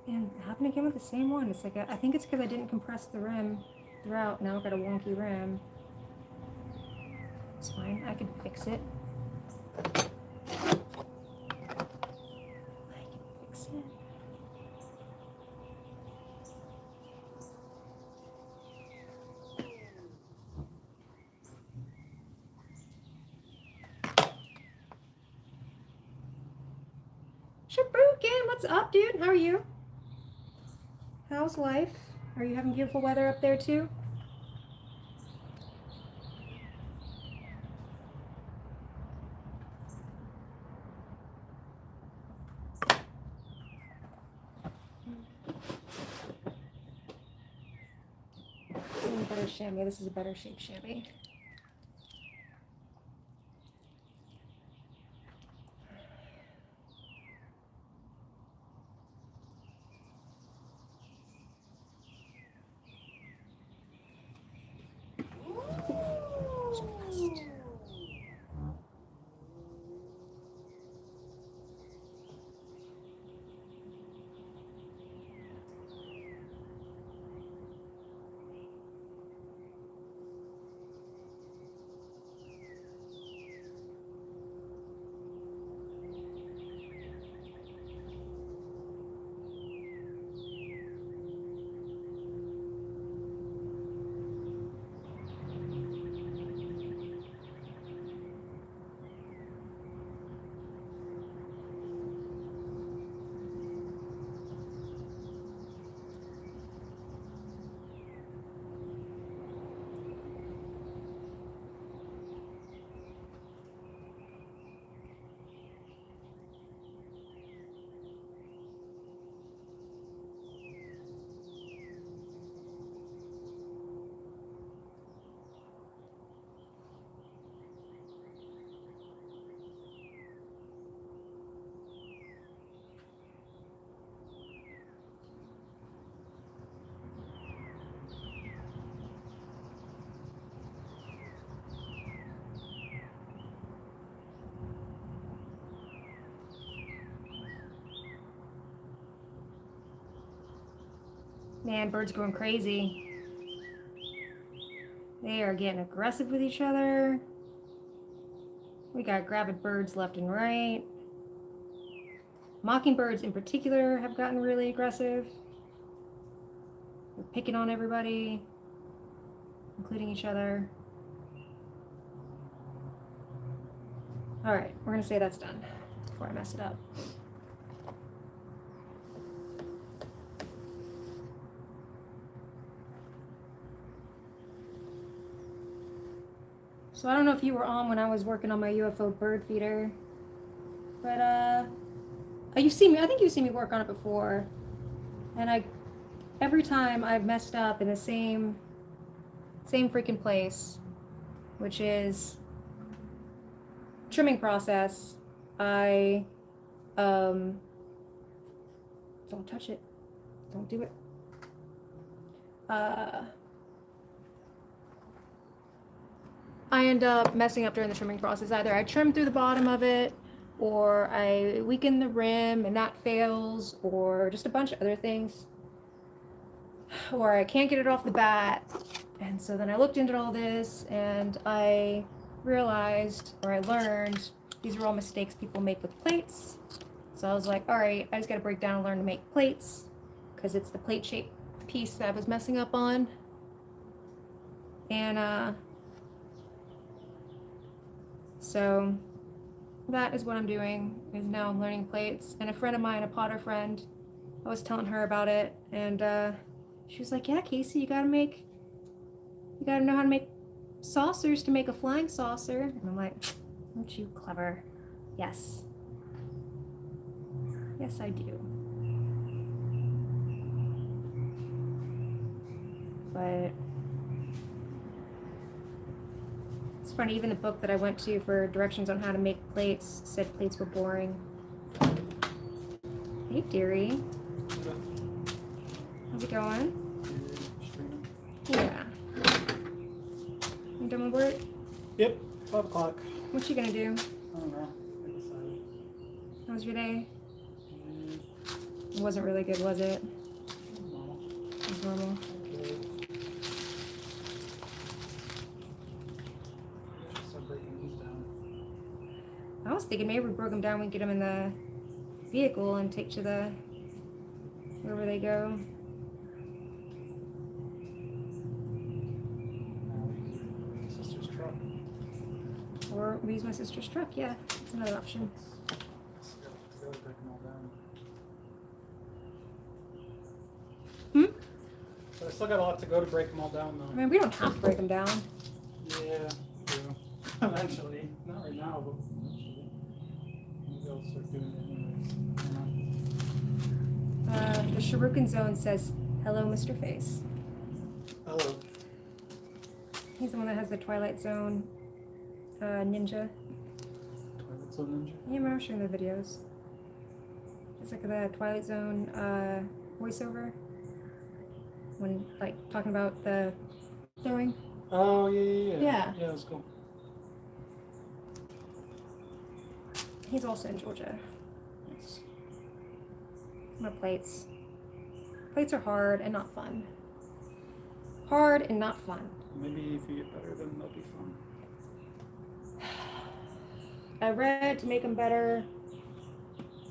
And it happened again with the same one. It's like, I think it's because I didn't compress the rim throughout. Now I've got a wonky rim. It's fine. I can fix it. I can fix it. Shabukin, what's up, dude? How are you? How's life? Are you having beautiful weather up there too? Better chamois. This is a better shaped chamois. Man, birds going crazy. They are getting aggressive with each other. We got gravid birds left and right. Mockingbirds in particular have gotten really aggressive. They're picking on everybody, including each other. All right, we're gonna say that's done before I mess it up. So I don't know if you were on when I was working on my UFO bird feeder, but you've seen me. I think you've seen me work on it before, and every time I've messed up in the same freaking place, which is trimming process. Don't touch it. Don't do it. I end up messing up during the trimming process. Either I trim through the bottom of it, or I weaken the rim and that fails, or just a bunch of other things. Or I can't get it off the bat. And so then I looked into all this and I realized, or I learned, these are all mistakes people make with plates. So I was like, all right, I just gotta break down and learn to make plates, because it's the plate shaped piece that I was messing up on. And so that is what I'm doing, is now I'm learning plates. And a friend of mine, a Potter friend, I was telling her about it, and she was like, yeah, Casey, you gotta know how to make saucers to make a flying saucer. And I'm like, aren't you clever? Yes. Yes, I do. But it's funny, even the book that I went to for directions on how to make plates said plates were boring. Hey, dearie. How's it going? Yeah. You done with work? Yep, 5 o'clock. What you gonna do? I don't know. I decided. How was your day? It wasn't really good, was it? Normal. It was normal. Okay. Just start breaking these down. I was thinking maybe we broke them down, we get them in the vehicle and take to the wherever they go. Now we use your sister's truck. Or we use my sister's truck, yeah. That's another option. Let's go break them all down. But I still got a lot to go to break them all down, I though. mean, we don't have to break them down. Yeah, true. Eventually. Not right now, but eventually. Maybe I'll start doing it anyways. The Shuriken Zone says, hello, Mr. Face. Hello. He's the one that has the Twilight Zone ninja. Twilight Zone Ninja? Yeah, I remember showing the videos. It's like the Twilight Zone voiceover. When, like, talking about the throwing. Oh, yeah. Yeah. Yeah, that's cool. He's also in Georgia. Nice. My plates. Plates are hard and not fun. Hard and not fun. Maybe if you get better, then they'll be fun. I read to make them better,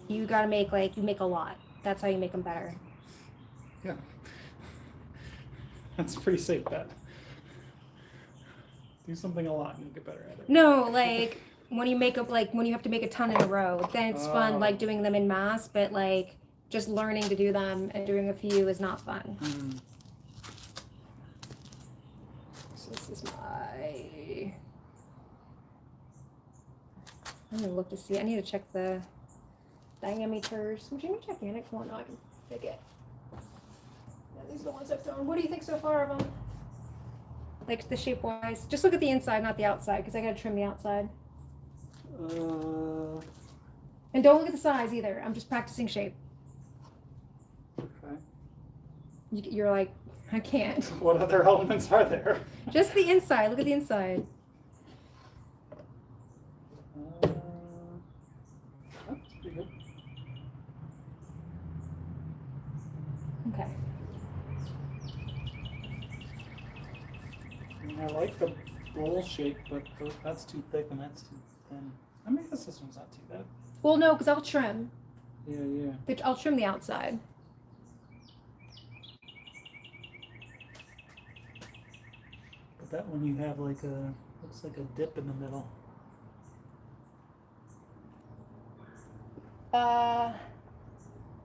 you gotta make, like, you make a lot. That's how you make them better. Yeah. That's a pretty safe bet. Do something a lot and you'll get better at it. No, like, when you make up, like, when you have to make a ton in a row, then it's fun, Oh. like, doing them in mass, but, like, just learning to do them and doing a few is not fun. Mm. So this is my... I'm gonna look to see. I need to check the diameters. Would you mind checking it? Come on, now I can pick it. Yeah, these are the ones I've thrown. What do you think so far of them? Like the shape wise. Just look at the inside, not the outside, because I gotta trim the outside. And don't look at the size either. I'm just practicing shape. Okay. You're like, I can't. What other elements are there? Just the inside. Look at the inside. That's pretty good. Okay. I mean, I like the bowl shape, but that's too thick and that's too thin. I mean, I guess this one's not too bad. Well, no, because I'll trim. Yeah. I'll trim the outside. But that one you have like a, looks like a dip in the middle.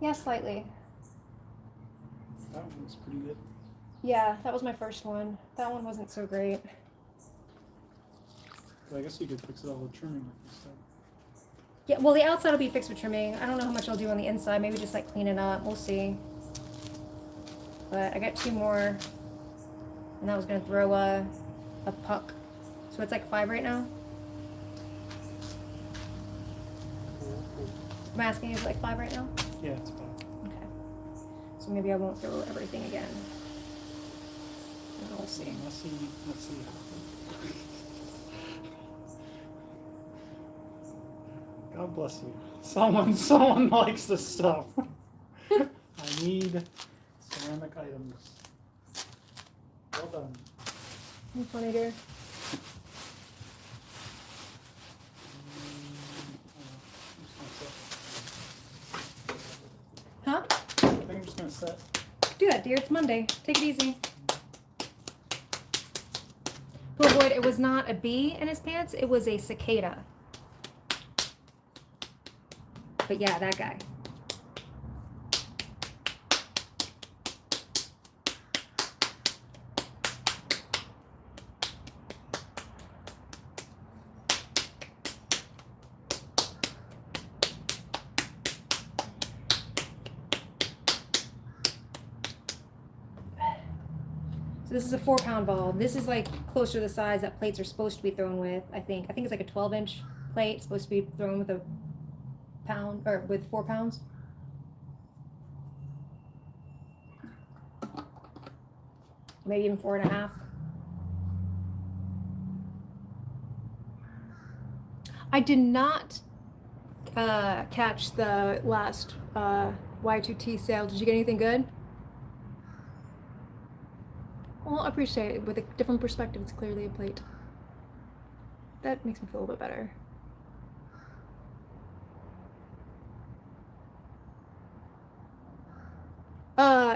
Yeah, slightly. That one looks pretty good. Yeah, that was my first one. That one wasn't so great. But I guess you could fix it all with trimming, like you said. Yeah, well, the outside will be fixed with trimming. I don't know how much I'll do on the inside. Maybe just like clean it up. We'll see. But I got 2 more. And I was going to throw a puck. So it's like 5 right now. Cool. I'm asking, is it like 5 right now? Yeah, it's fine. Okay. So maybe I won't throw everything again. And we'll see. Let's see. God bless you. Someone likes this stuff. I need ceramic items. Well done. What's funny here? Huh? I think I'm just gonna set. Do that, dear. It's Monday. Take it easy. To avoid, it was not a bee in his pants. It was a cicada. But yeah, that guy. So this is a 4-pound ball. This is like closer to the size that plates are supposed to be thrown with, I think. I think it's like a 12-inch plate. It's supposed to be thrown with a pound, or with 4 pounds. Maybe even 4.5. I did not catch the last Y2T sale. Did you get anything good? Well, I appreciate it. With a different perspective, it's clearly a plate. That makes me feel a little bit better.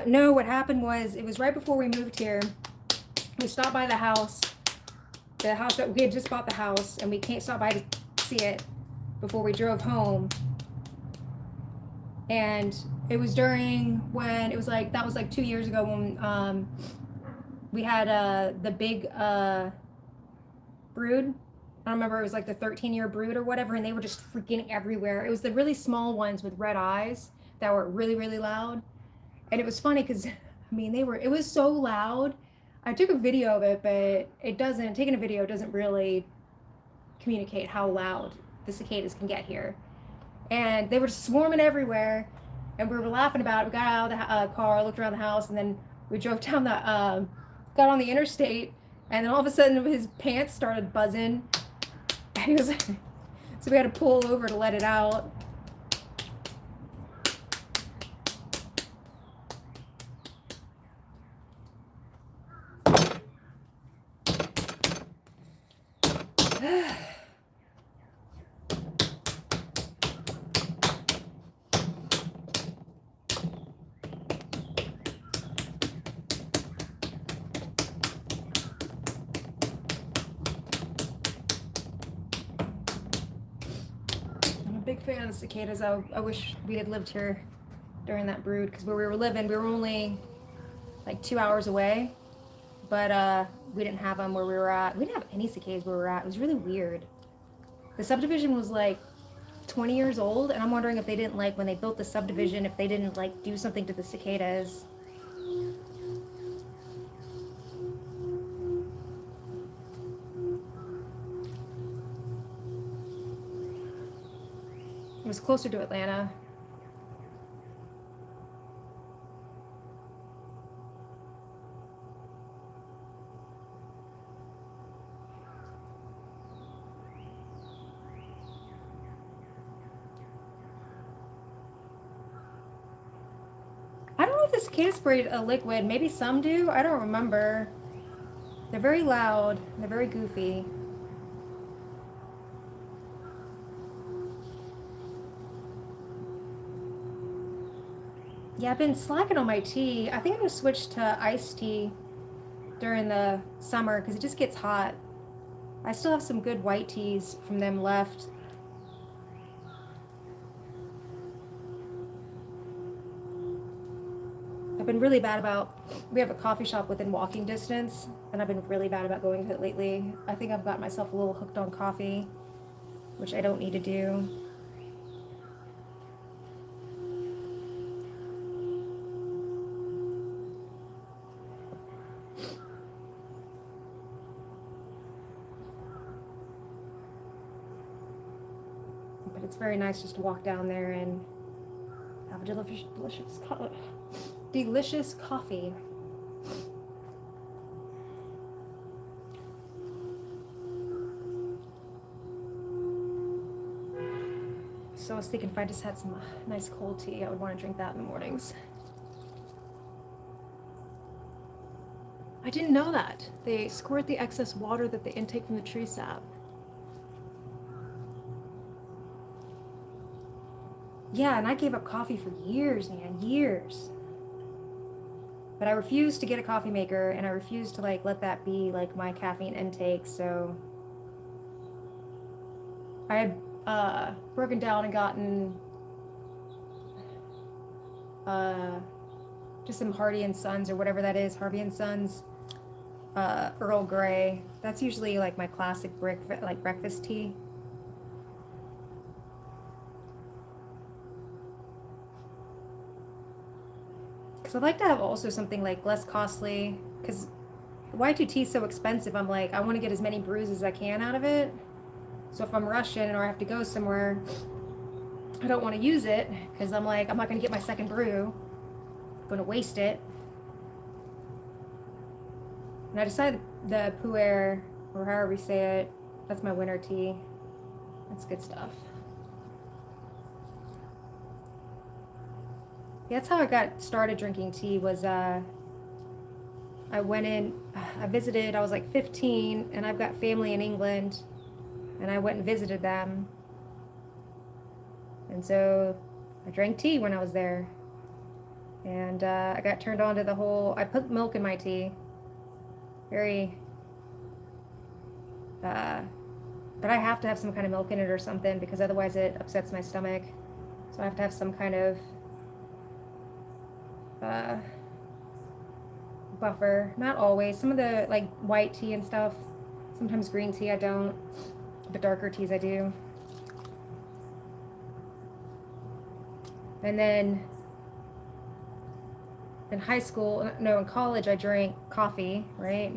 No, what happened was, it was right before we moved here. We stopped by the house that we had just bought the house, and we can't stop by to see it before we drove home. And it was during when it was like, that was like 2 years ago when we had the big brood. I don't remember, it was like the 13-year brood or whatever, and they were just freaking everywhere. It was the really small ones with red eyes that were really, really loud. And it was funny because, I mean, it was so loud. I took a video of it, but taking a video doesn't really communicate how loud the cicadas can get here. And they were just swarming everywhere, and we were laughing about it. We got out of the car, looked around the house, and then we drove down got on the interstate, and then all of a sudden his pants started buzzing, and he was, so we had to pull over to let it out. Big fan of the cicadas. I wish we had lived here during that brood, because where we were living, we were only like 2 hours away, but we didn't have them where we were at. We didn't have any cicadas where we were at. It was really weird. The subdivision was like 20 years old, and I'm wondering if they didn't, like, when they built the subdivision, if they didn't like do something to the cicadas. It was closer to Atlanta. I don't know if the cicada sprayed a liquid. Maybe some do. I don't remember. They're very loud. They're very goofy. Yeah, I've been slacking on my tea. I think I'm gonna switch to iced tea during the summer because it just gets hot. I still have some good white teas from them left. I've been really bad about, we have a coffee shop within walking distance, and I've been really bad about going to it lately. I think I've got myself a little hooked on coffee, which I don't need to do. But it's very nice just to walk down there and have a delicious coffee. So I was thinking if I just had some nice cold tea, I would want to drink that in the mornings. I didn't know that. They squirt the excess water that they intake from the tree sap. Yeah, and I gave up coffee for years, man, years. But I refused to get a coffee maker, and I refused to like let that be like my caffeine intake, so I had broken down and gotten just some Hardy and Sons or whatever that is, Harvey and Sons Earl Grey. That's usually like my classic breakfast tea. Because I'd like to have also something like less costly, because Y2T is so expensive. I'm like, I want to get as many brews as I can out of it. So if I'm rushing or I have to go somewhere, I don't want to use it, because I'm like, I'm not going to get my second brew. I'm going to waste it. And I decided the Pu'er, or however you say it, that's my winter tea. That's good stuff. That's how I got started drinking tea was I went in, I visited, I was like 15 and I've got family in England and I went and visited them. And so I drank tea when I was there. And I got turned on to the whole, I put milk in my tea. Very, uh, but I have to have some kind of milk in it or something because otherwise it upsets my stomach. So I have to have some kind of uh, buffer. Not always. Some of the like white tea and stuff. Sometimes green tea I don't. The darker teas I do. And then in high school, no, in college, I drank coffee, right?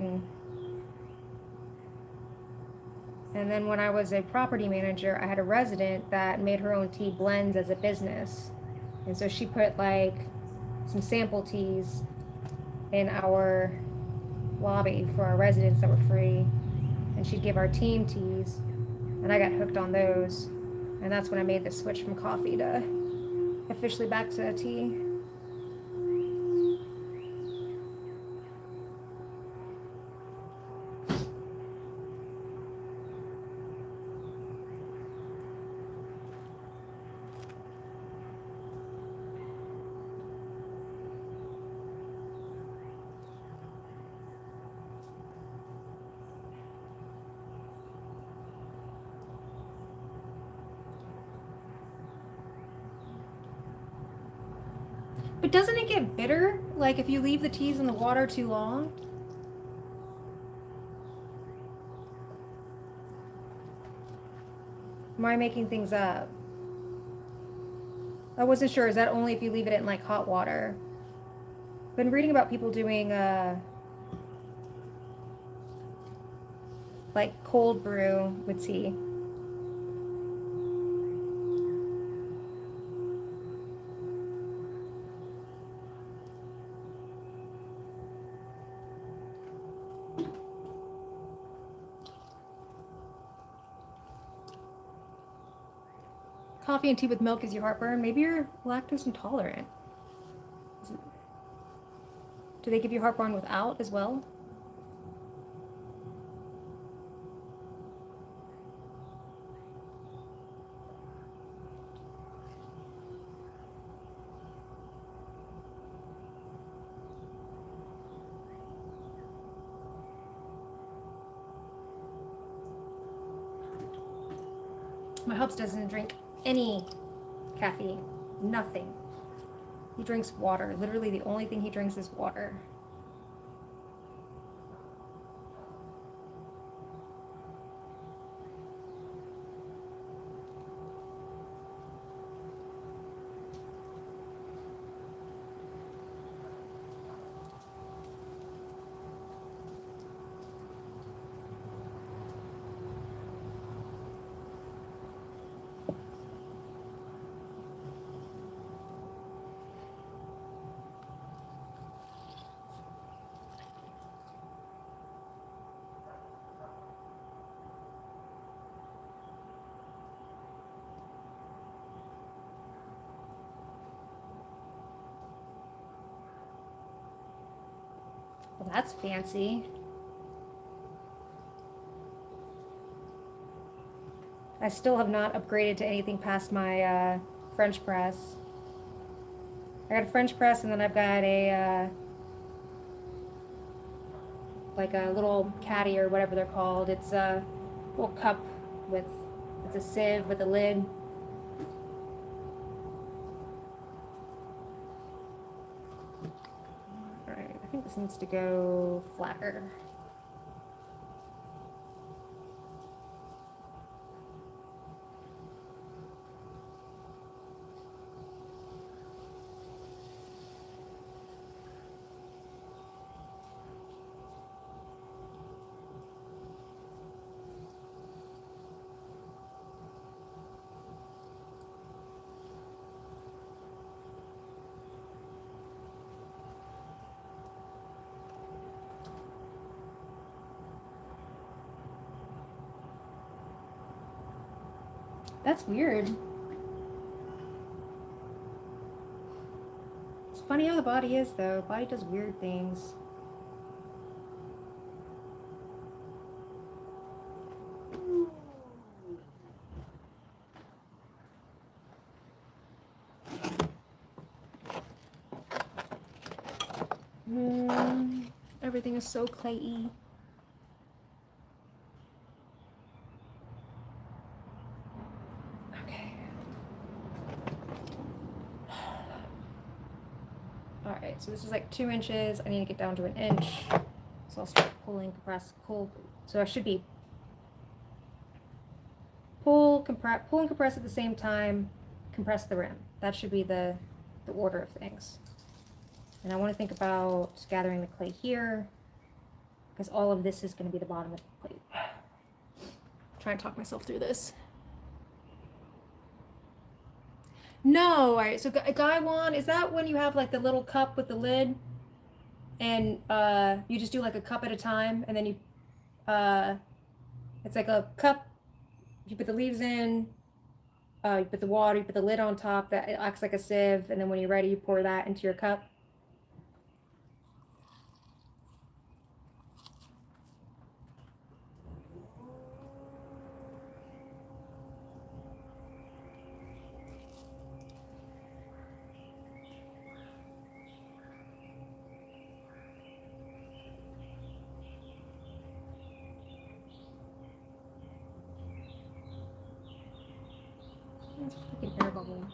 And then when I was a property manager, I had a resident that made her own tea blends as a business. And so she put like some sample teas in our lobby for our residents that were free. And she'd give our team teas. And I got hooked on those. And that's when I made the switch from coffee to officially back to tea. But doesn't it get bitter? Like if you leave the teas in the water too long? Am I making things up? I wasn't sure. Is that only if you leave it in like hot water? Been reading about people doing like cold brew with tea. Coffee and tea with milk gives you heartburn. Maybe you're lactose intolerant. Do they give you heartburn without as well? My hubs doesn't drink any caffeine. Nothing. He drinks water. Literally the only thing he drinks is water. Well, that's fancy. I still have not upgraded to anything past my French press. I got a French press and then I've got a like a little caddy or whatever they're called. It's a little cup with, it's a sieve with a lid. All right, I think this needs to go flatter. That's weird. Funny how the body is, though. Body does weird things. Everything is so clayey. Okay. Alright, so this is like 2 inches. I need to get down to 1 inch. So I'll start pulling, compress, pull. So I should be pull and compress at the same time, compress the rim. That should be the order of things. And I want to think about gathering the clay here, because all of this is going to be the bottom of the plate. Try and talk myself through this. No, all right. So Gaiwan, is that when you have like the little cup with the lid, and you just do like a cup at a time, and then you, it's like a cup. You put the leaves in, you put the water, you put the lid on top. That it acts like a sieve, and then when you're ready, you pour that into your cup. It's a freaking air bubble.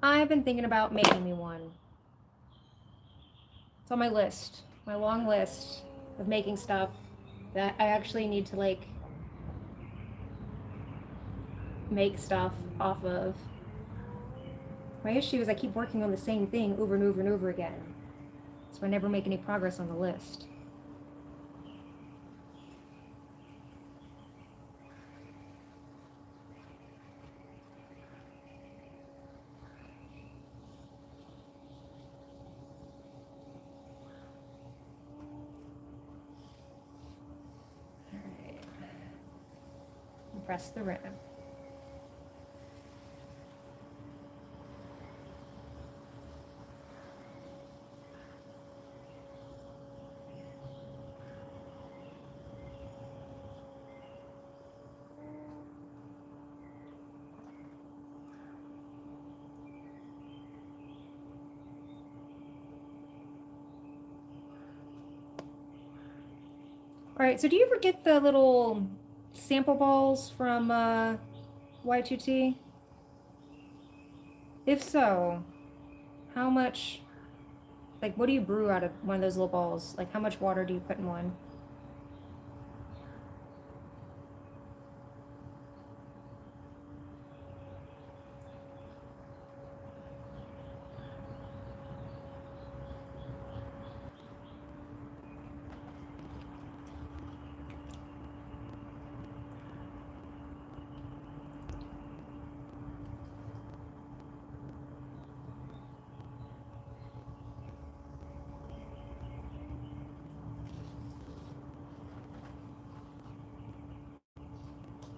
I've been thinking about making me one. It's on my list, my long list of making stuff that I actually need to like make stuff off of. My issue is I keep working on the same thing over and over and over again. So I never make any progress on the list. Alright. Press the rim. All right, so do you ever get the little sample balls from Y2T? If so, how much, like, what do you brew out of one of those little balls? Like, how much water do you put in one?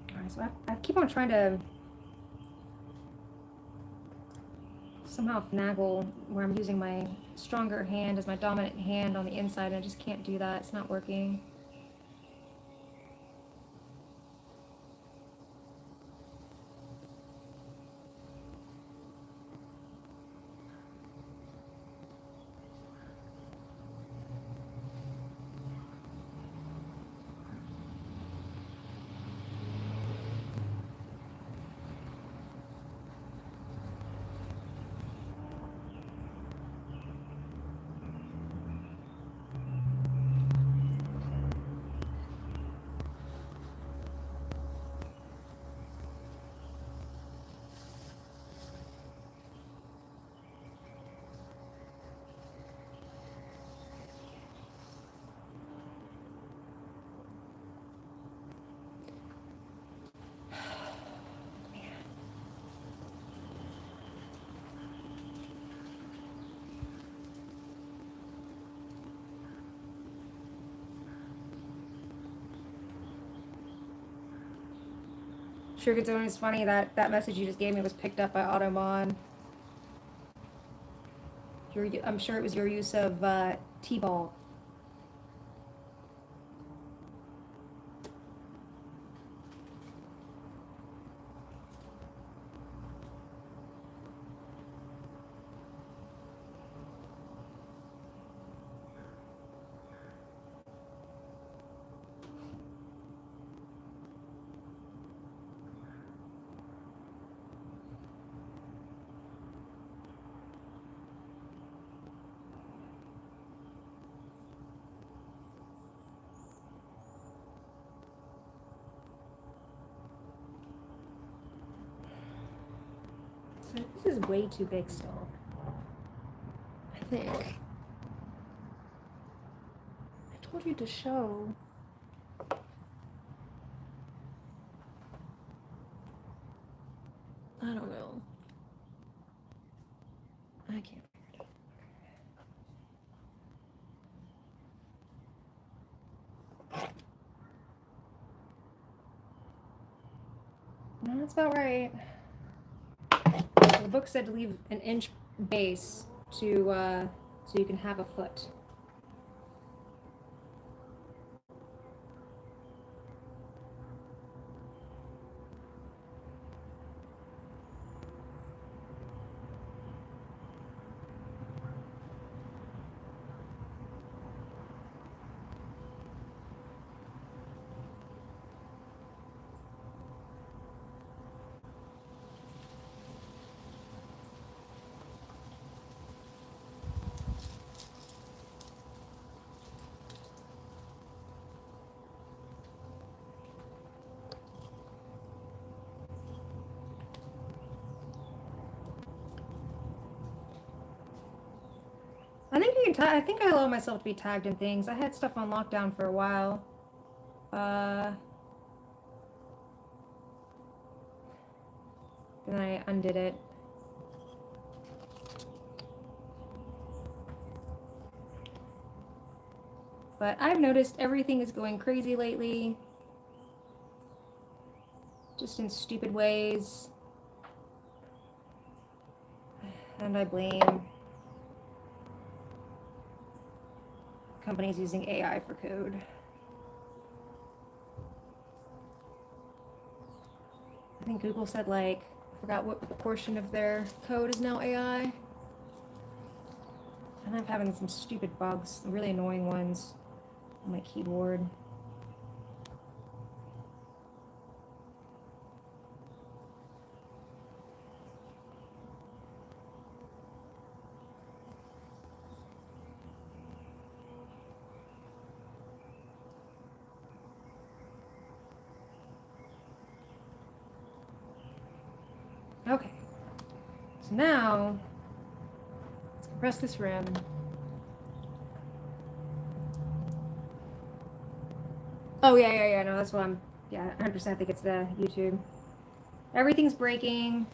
All right, so I keep on trying to somehow finagle where I'm using my stronger hand as my dominant hand on the inside, and I just can't do that. It's not working. Triggered Zone is funny that that message you just gave me was picked up by Automon. I'm sure it was your use of T-ball. So this is way too big still, I think. I told you to show. I don't know. I can't figure it out. No, that's about right. The book said to leave an inch base to so you can have a foot. I think you can I think I allow myself to be tagged in things. I had stuff on lockdown for a while. Then I undid it. But I've noticed everything is going crazy lately. Just in stupid ways. And I blame companies using AI for code. I think Google said, like, I forgot what portion of their code is now AI. And I'm having some stupid bugs, really annoying ones on my keyboard. Okay, so now let's compress this rim. Oh yeah, no, that's what I'm, 100% think it's the YouTube. Everything's breaking.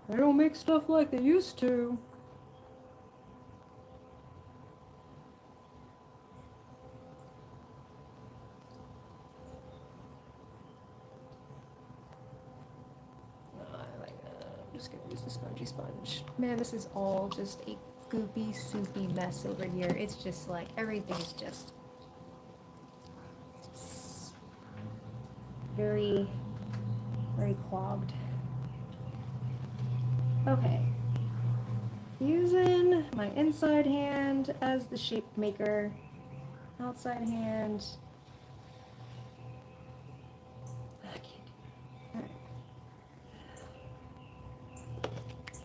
They don't make stuff like they used to. I'm just gonna use the spongy sponge. Man, this is all just a goopy, soupy mess over here. It's just like everything's just very, very clogged. Okay. Using my inside hand as the shape maker. Outside hand. Alright.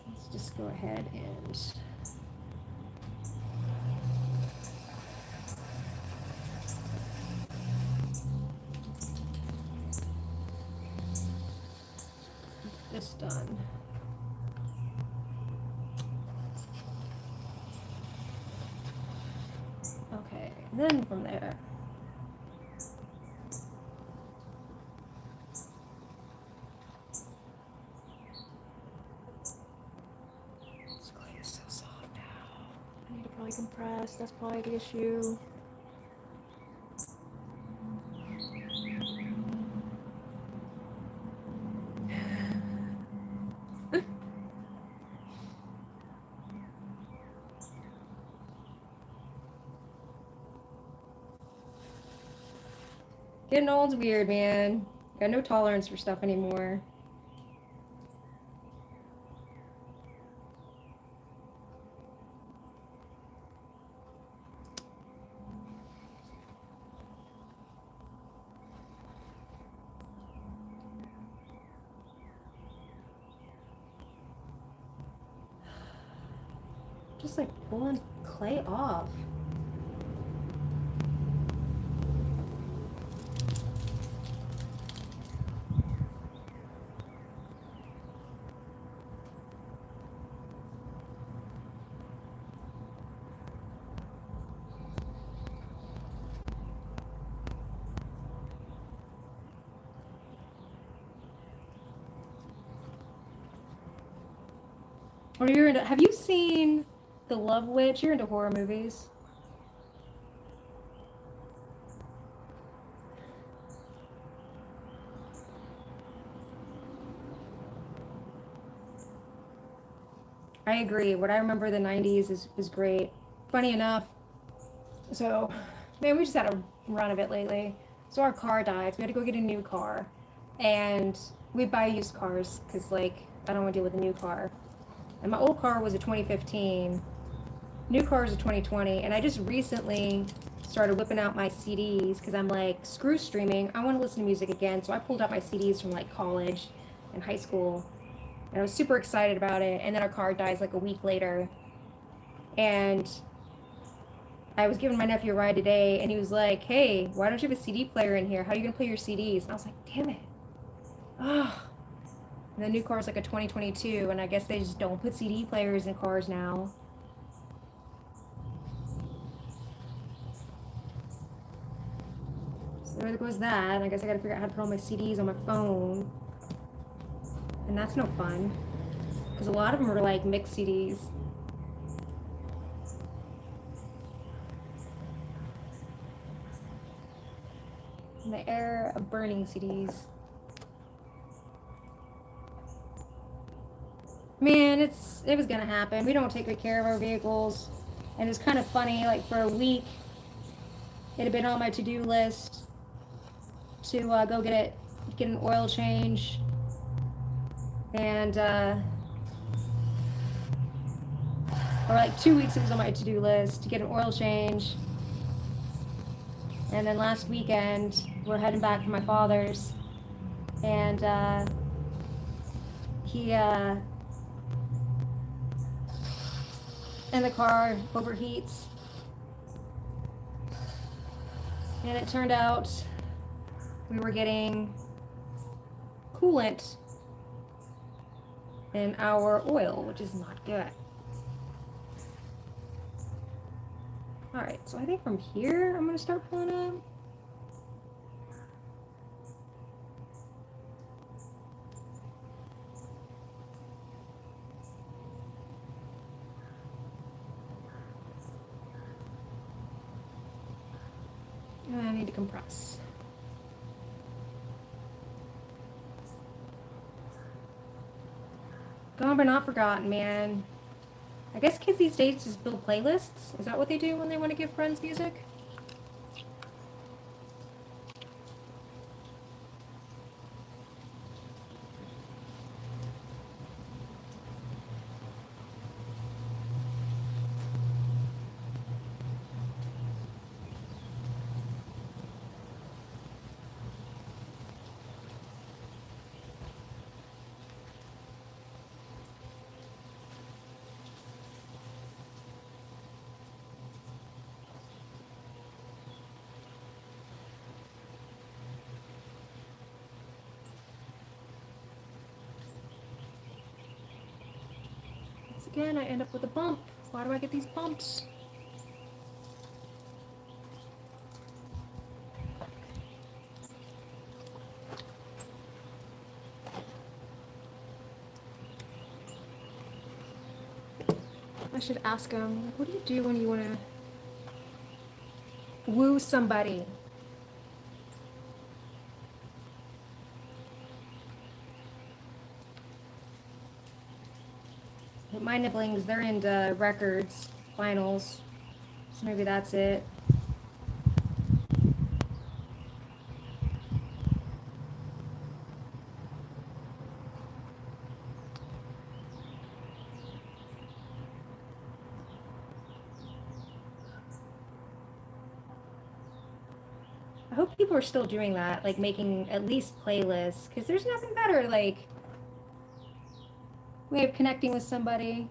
Let's just go ahead and get this done. Okay, and then from there, this clay is so soft now. I need to probably compress, that's probably the issue. Getting old's weird, man. Got no tolerance for stuff anymore. Just like pulling clay off. Or you're into, have you seen The Love Witch? You're into horror movies. I agree. What I remember the 90s is great. Funny enough, so, man, we just had a run of it lately. So our car died. So we had to go get a new car. And we buy used cars because, like, I don't want to deal with a new car. And my old car was a 2015. New car is a 2020. And I just recently started whipping out my CDs because I'm like, screw streaming. I want to listen to music again. So I pulled out my CDs from, like, college and high school. And I was super excited about it. And then our car dies, like, a week later. And I was giving my nephew a ride today, and he was like, hey, why don't you have a CD player in here? How are you going to play your CDs? And I was like, damn it. Ugh. And the new car is like a 2022, and I guess they just don't put CD players in cars now. So there goes that. I guess I got to figure out how to put all my CDs on my phone. And that's no fun. Because a lot of them are like mixed CDs. In the era of burning CDs. Man, it was gonna happen. We don't take good care of our vehicles, and it's kind of funny. Like for a week, it had been on my to-do list to go get an oil change, and or like 2 weeks it was on my to-do list to get an oil change, and then last weekend we're heading back from my father's, and he and the car overheats, and it turned out we were getting coolant in our oil, which is not good. Alright, so I think from here I'm going to start pulling up. I need to compress. Gone but not forgotten, man. I guess kids these days just build playlists. Is that what they do when they want to give friends music? Again, I end up with a bump. Why do I get these bumps? I should ask him, what do you do when you want to woo somebody? But my nibblings, they're into records, vinyls, so maybe that's it. I hope people are still doing that, like making at least playlists, because there's nothing better, like, way of connecting with somebody.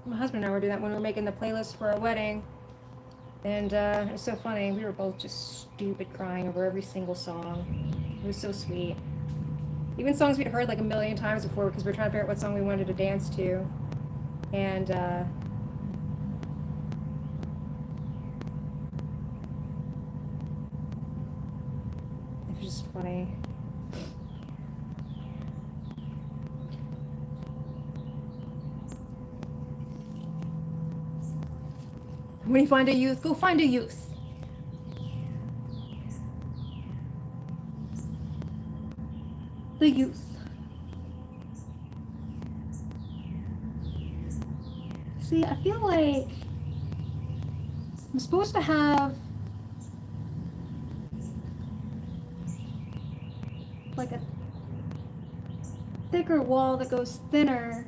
My husband and I were doing that when we were making the playlist for our wedding. And it was so funny. We were both just stupid crying over every single song. It was so sweet. Even songs we'd heard like a million times before because we were trying to figure out what song we wanted to dance to. And it was just funny. When you find a youth, go find a youth. The youth. See, I feel like I'm supposed to have like a thicker wall that goes thinner.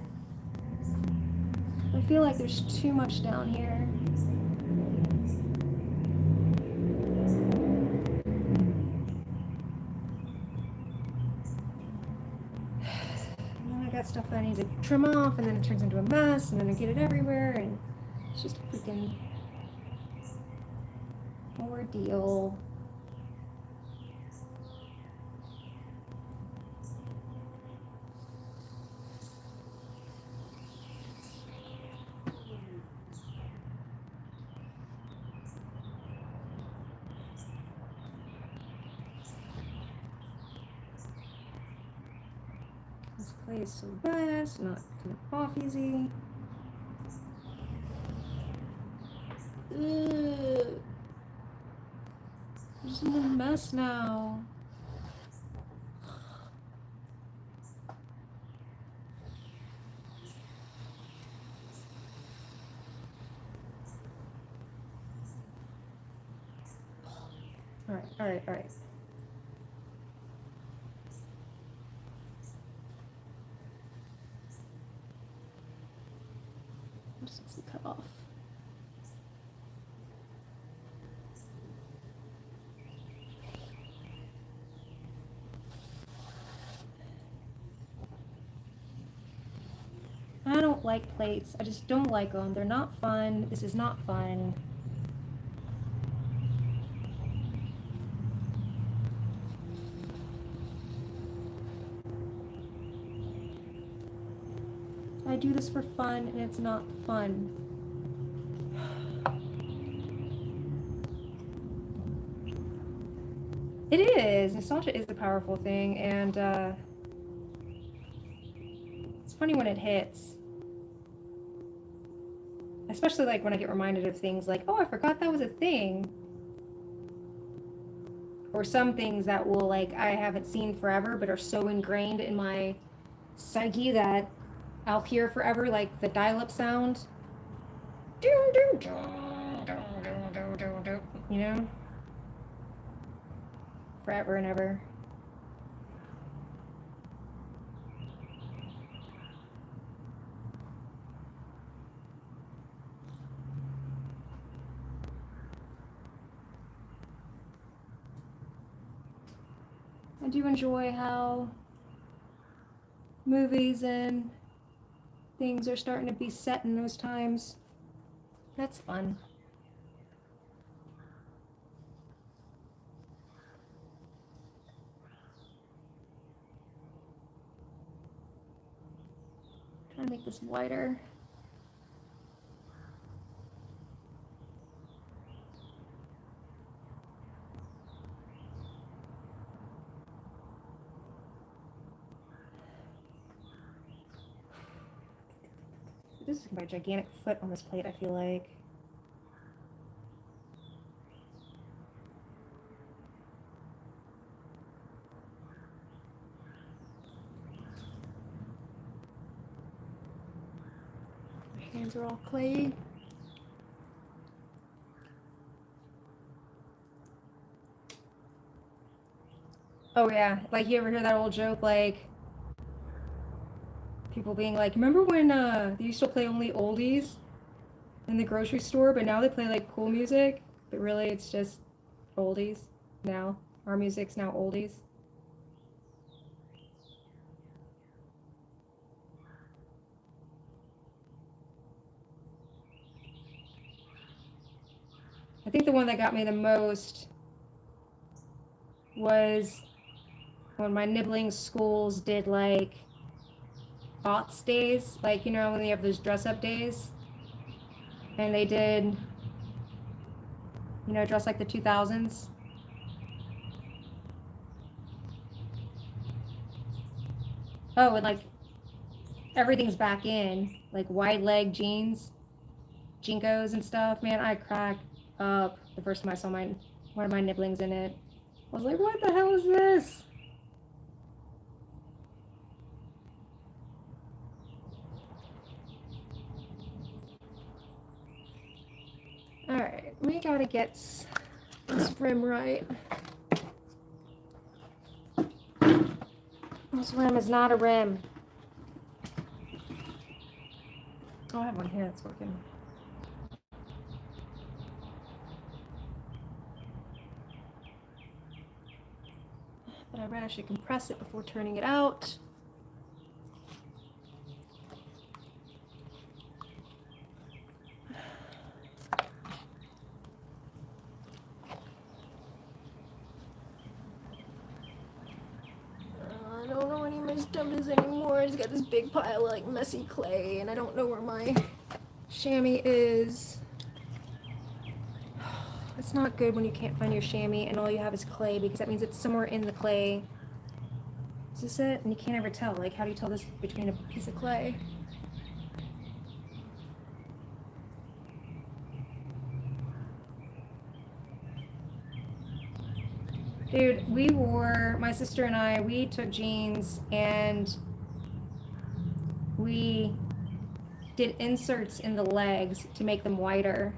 I feel like there's too much down here. And then I got stuff that I need to trim off, and then it turns into a mess, and then I get it everywhere, and it's just a freaking ordeal. This clay is so wet, it's not coming off easy. Ugh. I'm just in a mess now. All right. I'm just gonna cut off. I don't like plates. I just don't like them. They're not fun. This is not fun. I do this for fun, and it's not fun. It is. Nostalgia is a powerful thing, and it's funny when it hits. Especially like when I get reminded of things like, oh, I forgot that was a thing. Or some things that will like I haven't seen forever but are so ingrained in my psyche that I'll hear forever, like the dial-up sound. You know? Forever and ever. I do enjoy how movies and things are starting to be set in those times. That's fun. Trying to make this wider. This is gonna be a gigantic foot on this plate, I feel like. Hands are all clayey. Oh yeah, like you ever hear that old joke, like people being like, remember when they used to play only oldies in the grocery store, but now they play like cool music, but really it's just oldies now. Our music's now oldies. I think the one that got me the most was when my nibbling schools did like aughts days, like you know when they have those dress up days, and they did, you know, dress like the 2000s. Oh, and like everything's back in, like wide leg jeans, jinkos and stuff. Man, I cracked up the first time I saw one of my nibblings in it. I was like, what the hell is this? Alright, we gotta get this rim right. This rim is not a rim. Oh, I have one here that's working. But I read I should compress it before turning it out. I don't know any of my stuff is anymore. It's got this big pile of like messy clay, and I don't know where my chamois is. It's not good when you can't find your chamois and all you have is clay, because that means it's somewhere in the clay. Is this it? And you can't ever tell. Like, how do you tell this between a piece of clay? Dude, my sister and I, we took jeans and we did inserts in the legs to make them wider.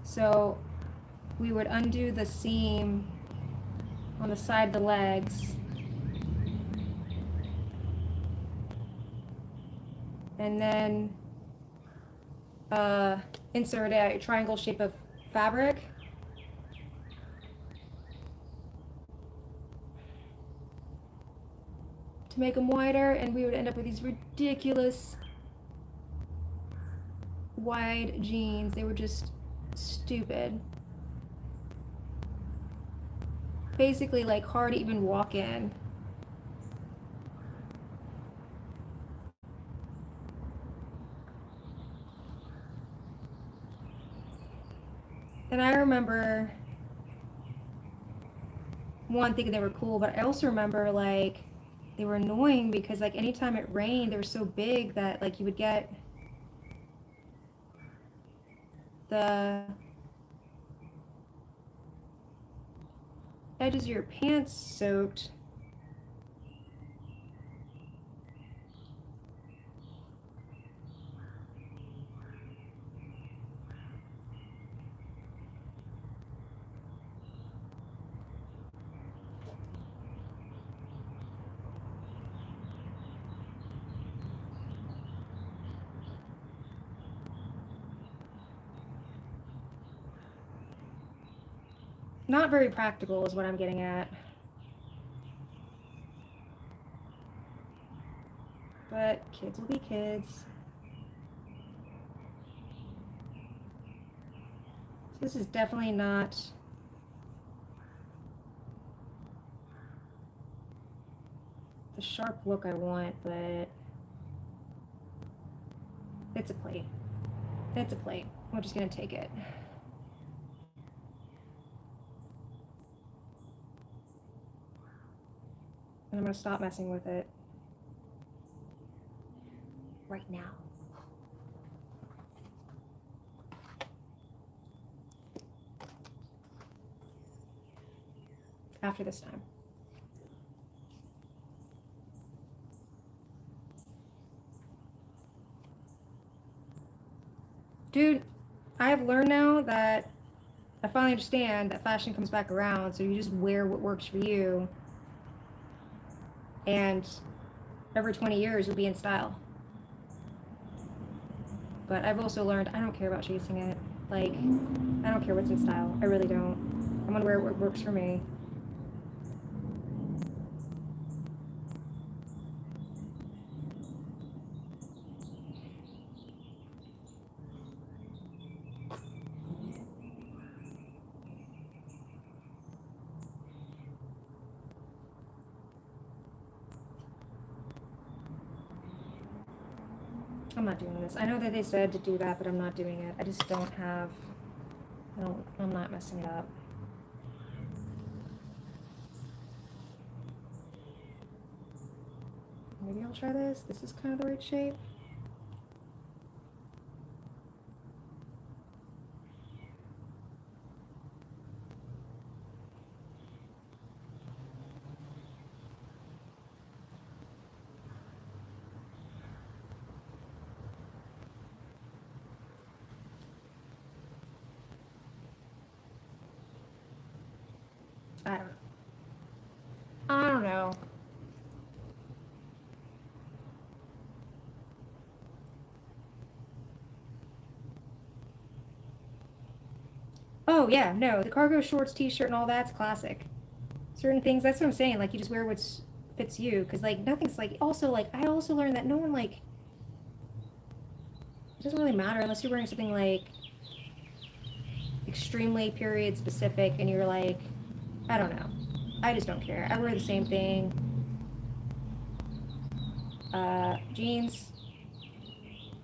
So we would undo the seam on the side of the legs and then insert a triangle shape of fabric. To make them wider, and we would end up with these ridiculous wide jeans. They were just stupid. Basically like hard to even walk in. And I remember one thinking they were cool, but I also remember like they were annoying because like anytime it rained, they were so big that like you would get the edges of your pants soaked. Not very practical is what I'm getting at. But kids will be kids. This is definitely not the sharp look I want, but it's a plate. It's a plate. We're just gonna take it. And I'm gonna stop messing with it right now. After this time. Dude, I have learned now that I finally understand that fashion comes back around, so you just wear what works for you, and every 20 years you'll be in style. But I've also learned I don't care about chasing it. Like, I don't care what's in style. I really don't. I'm gonna wear what works for me. I'm not doing this. I know that they said to do that, but I'm not doing it. I just don't have, I'm not messing it up. Maybe I'll try this. This is kind of the right shape. I don't know. Oh yeah, no, the cargo shorts, t-shirt, and all that's classic. Certain things, that's what I'm saying. Like you just wear what fits you, because like nothing's like. Also, like I also learned that no one like. It doesn't really matter unless you're wearing something like extremely period specific, and you're like, I don't know. I just don't care. I wear the same thing. Jeans,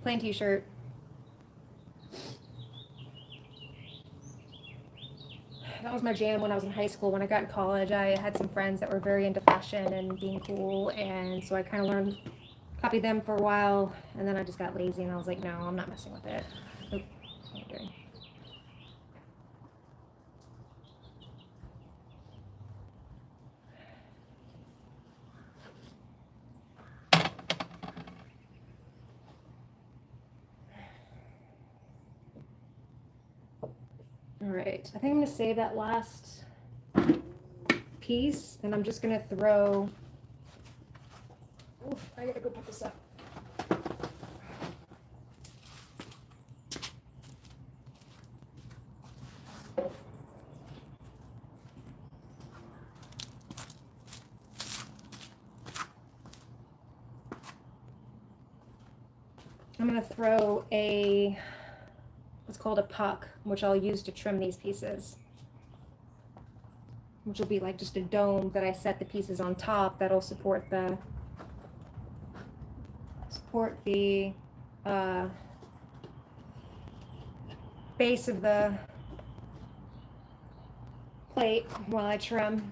plain t-shirt. That was my jam when I was in high school. When I got in college, I had some friends that were very into fashion and being cool, and so I kind of learned, copied them for a while, and then I just got lazy, and I was like, no, I'm not messing with it. Nope, that's what I'm doing. All right, I think I'm gonna save that last piece, and I'm just gonna throw. Oof, I gotta go put this up. I'm gonna throw what's called a puck, which I'll use to trim these pieces. Which will be like just a dome that I set the pieces on top that'll support the base of the plate while I trim.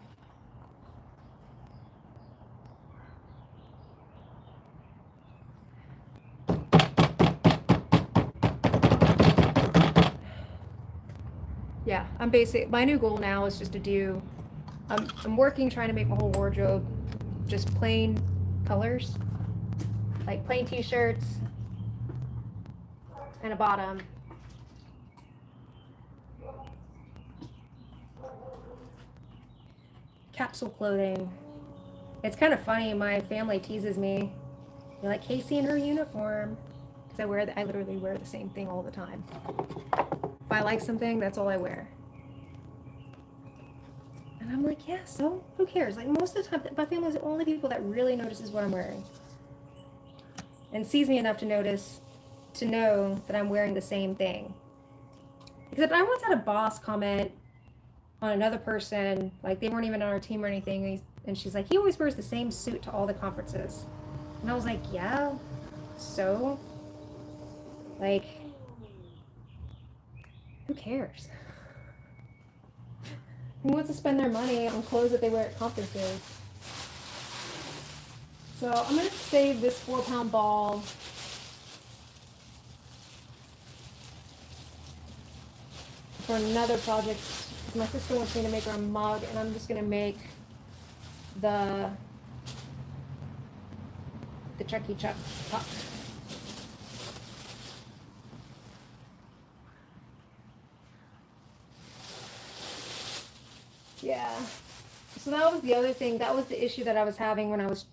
Yeah, my new goal now is just to do, I'm working trying to make my whole wardrobe just plain colors, like plain t-shirts and a bottom. Capsule clothing. It's kind of funny, my family teases me. They're like, Casey in her uniform. Because I literally wear the same thing all the time. If I like something, that's all I wear. And I'm like, yeah, so who cares? Like most of the time, my family's the only people that really notices what I'm wearing. And sees me enough to know that I'm wearing the same thing. Except I once had a boss comment on another person, like they weren't even on our team or anything, and she's like, he always wears the same suit to all the conferences. And I was like, yeah, so? Like, who cares? Who wants to spend their money on clothes that they wear at conferences? So I'm going to save this 4-pound ball for another project. My sister wants me to make her a mug, and I'm just going to make the Chucky Chuck puck. Yeah. So that was the other thing. That was the issue that I was having when I was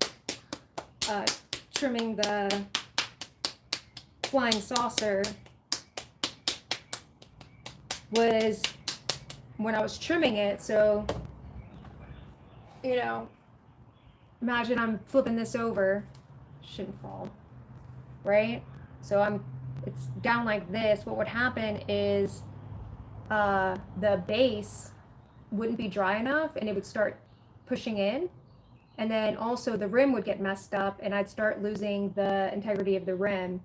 trimming the flying saucer, was when I was trimming it. So, you know, imagine I'm flipping this over. Shouldn't fall, right? So it's down like this. What would happen is the base wouldn't be dry enough and it would start pushing in. And then also the rim would get messed up and I'd start losing the integrity of the rim.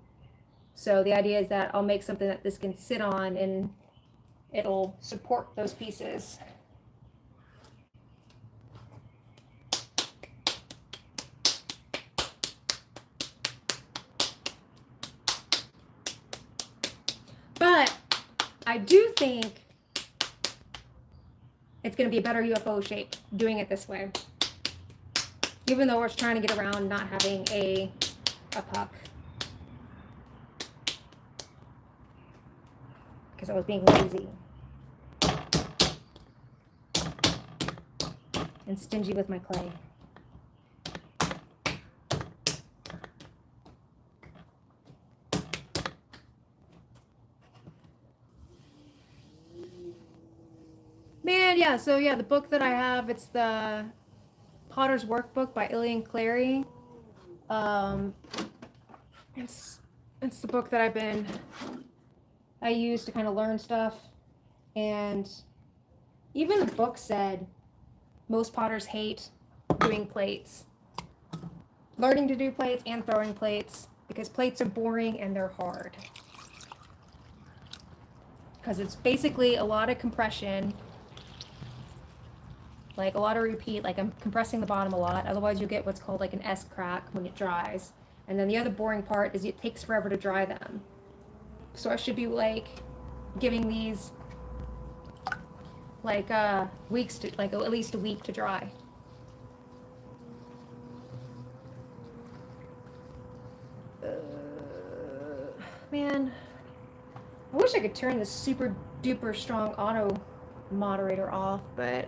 So the idea is that I'll make something that this can sit on and it'll support those pieces. But I do think it's going to be a better UFO shape doing it this way. Even though we're trying to get around not having a puck. Because I was being lazy. And stingy with my clay. Man, yeah, so yeah, the book that I have, it's the Potter's Workbook by Illian Clary. It's the book that I use to kind of learn stuff. And even the book said most potters hate doing plates. Learning to do plates and throwing plates, because plates are boring and they're hard. Because it's basically a lot of compression, like a lot of repeat, like I'm compressing the bottom a lot, otherwise you get what's called like an S crack when it dries. And then the other boring part is it takes forever to dry them. So I should be like giving these like weeks to, like at least a week to dry. Man, I wish I could turn this super duper strong auto moderator off, but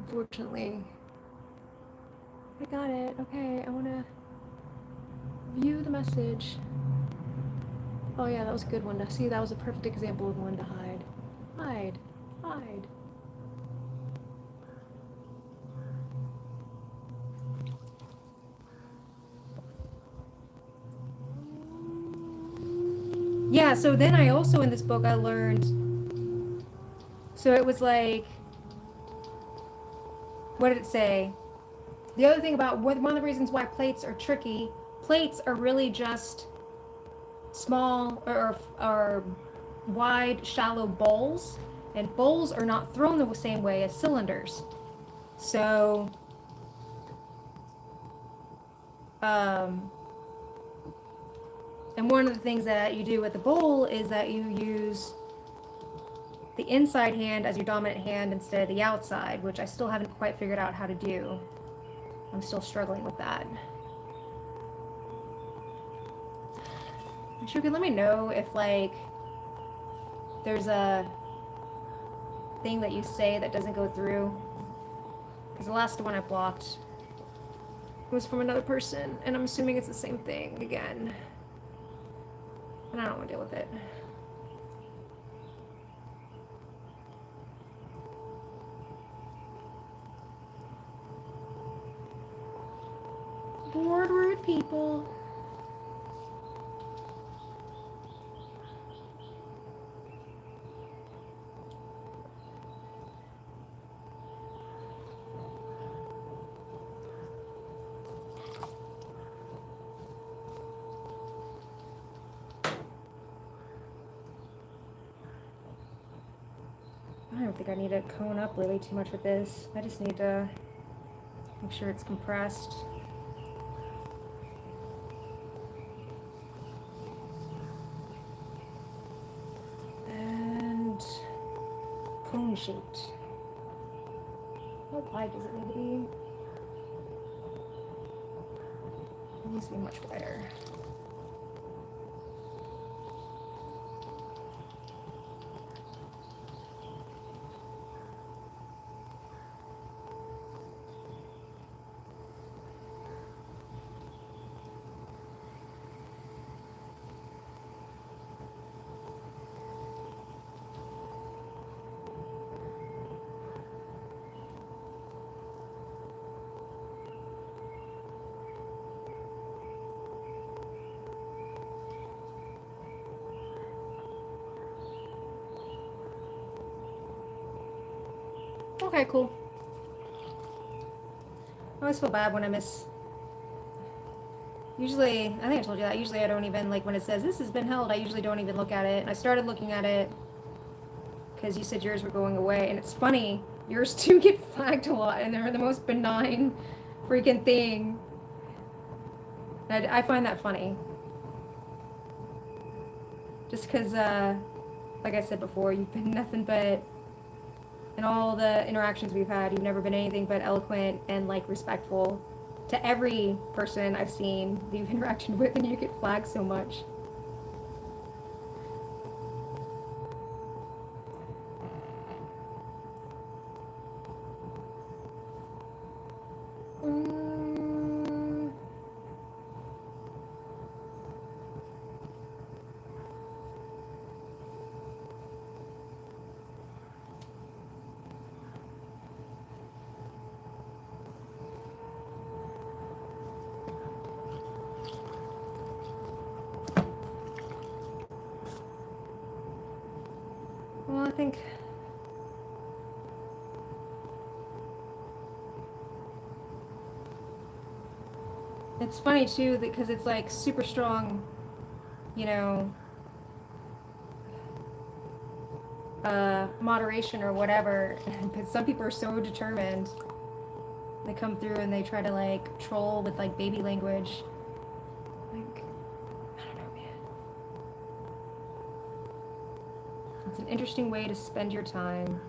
unfortunately, I got it. Okay, I want to view the message. Oh yeah, that was a good one to see. That was a perfect example of one to hide. Hide. Hide. Yeah, so then I also in this book I learned, so it was like, what did it say? The other thing about one of the reasons why plates are tricky, plates are really just small or wide, shallow bowls, and bowls are not thrown the same way as cylinders. So, and one of the things that you do with the bowl is that you use the inside hand as your dominant hand instead of the outside, which I still haven't quite figured out how to do. I'm still struggling with that. Sure, can let me know if like there's a thing that you say that doesn't go through. Because the last one I blocked was from another person, and I'm assuming it's the same thing again. And I don't want to deal with it. Bored, rude people. I don't think I need to cone up really too much with this. I just need to make sure it's compressed. And cone shaped. How wide does it need to be? It needs to be much wider. Okay, cool. I always feel bad when I miss. Usually, I think I told you that. Usually, I don't even like when it says this has been held. I usually don't even look at it. And I started looking at it because you said yours were going away, and it's funny. Yours do get flagged a lot, and they're the most benign freaking thing. I find that funny. Just because, like I said before, you've been nothing but, in all the interactions we've had, you've never been anything but eloquent and, like, respectful to every person I've seen that you've interacted with, and you get flagged so much. Well, I think it's funny too because it's like super strong, you know, moderation or whatever. But some people are so determined. They come through and they try to like troll with like baby language. Like, I don't know, man. It's an interesting way to spend your time.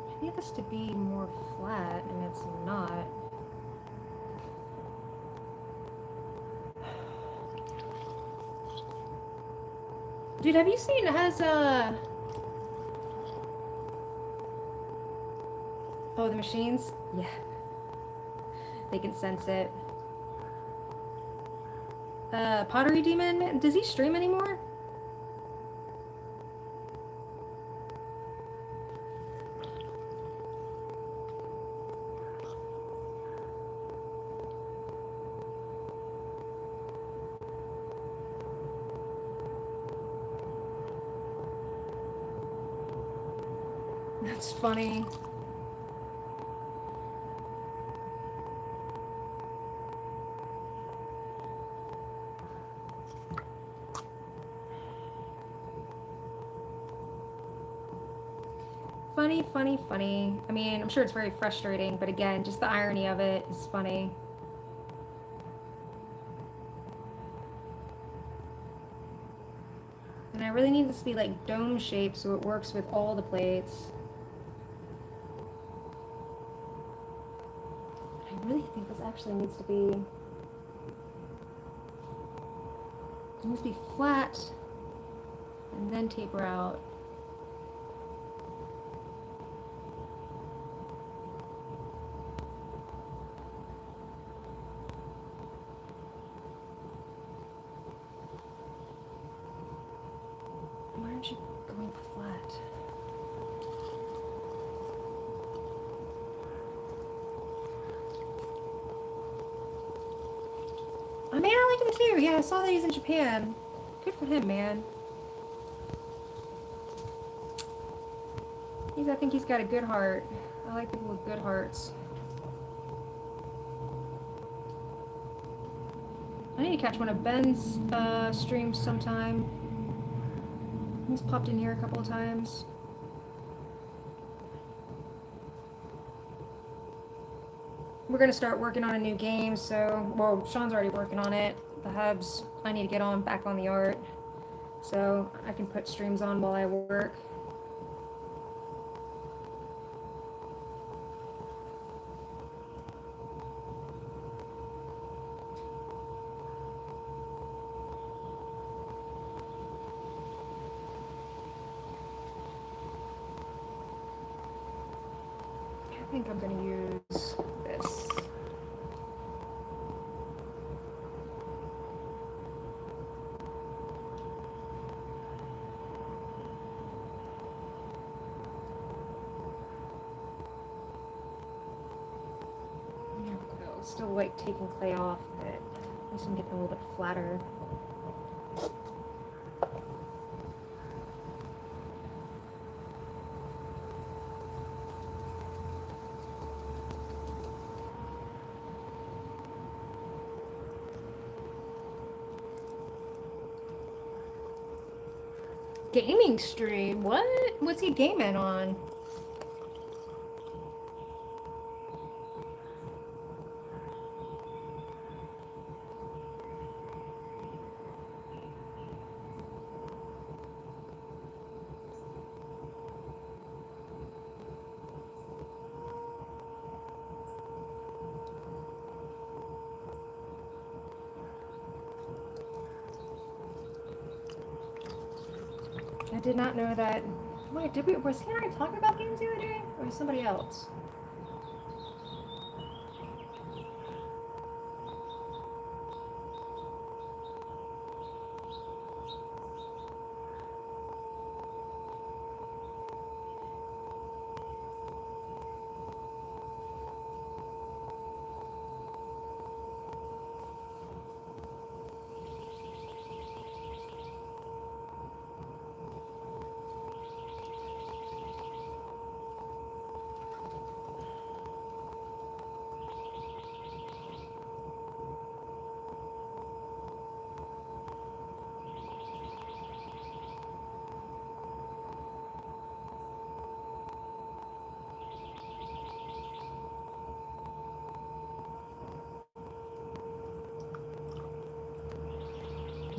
I need this to be more flat, and it's not. Dude, have you seen it has oh, the machines? Yeah. They can sense it. Pottery Demon, does he stream anymore? That's funny. Funny, funny, funny. I mean, I'm sure it's very frustrating, but again, just the irony of it is funny. And I really need this to be like dome shaped so it works with all the plates. I really think this actually needs to be... It needs to be flat and then taper out. Why aren't you going flat? I mean, I like him too. Yeah, I saw that he's in Japan. Good for him, man. I think he's got a good heart. I like people with good hearts. I need to catch one of Ben's streams sometime. He's popped in here a couple of times. We're gonna start working on a new game, so, well, Sean's already working on it. The hubs, I need to get on back on the art, so I can put streams on while I work. I think I'm gonna use this. Still like taking clay off, but at least I'm getting a little bit flatter. Gaming stream? What? What's he gaming on? I did not know that. Wait, was he and I talking about games the other day? Or was somebody else?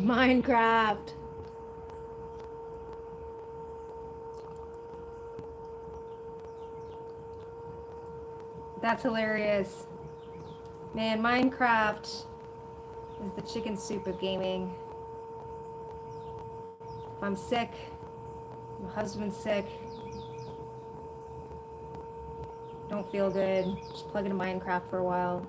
Minecraft. That's hilarious. Man, Minecraft is the chicken soup of gaming. If I'm sick, my husband's sick, don't feel good, just plug into Minecraft for a while.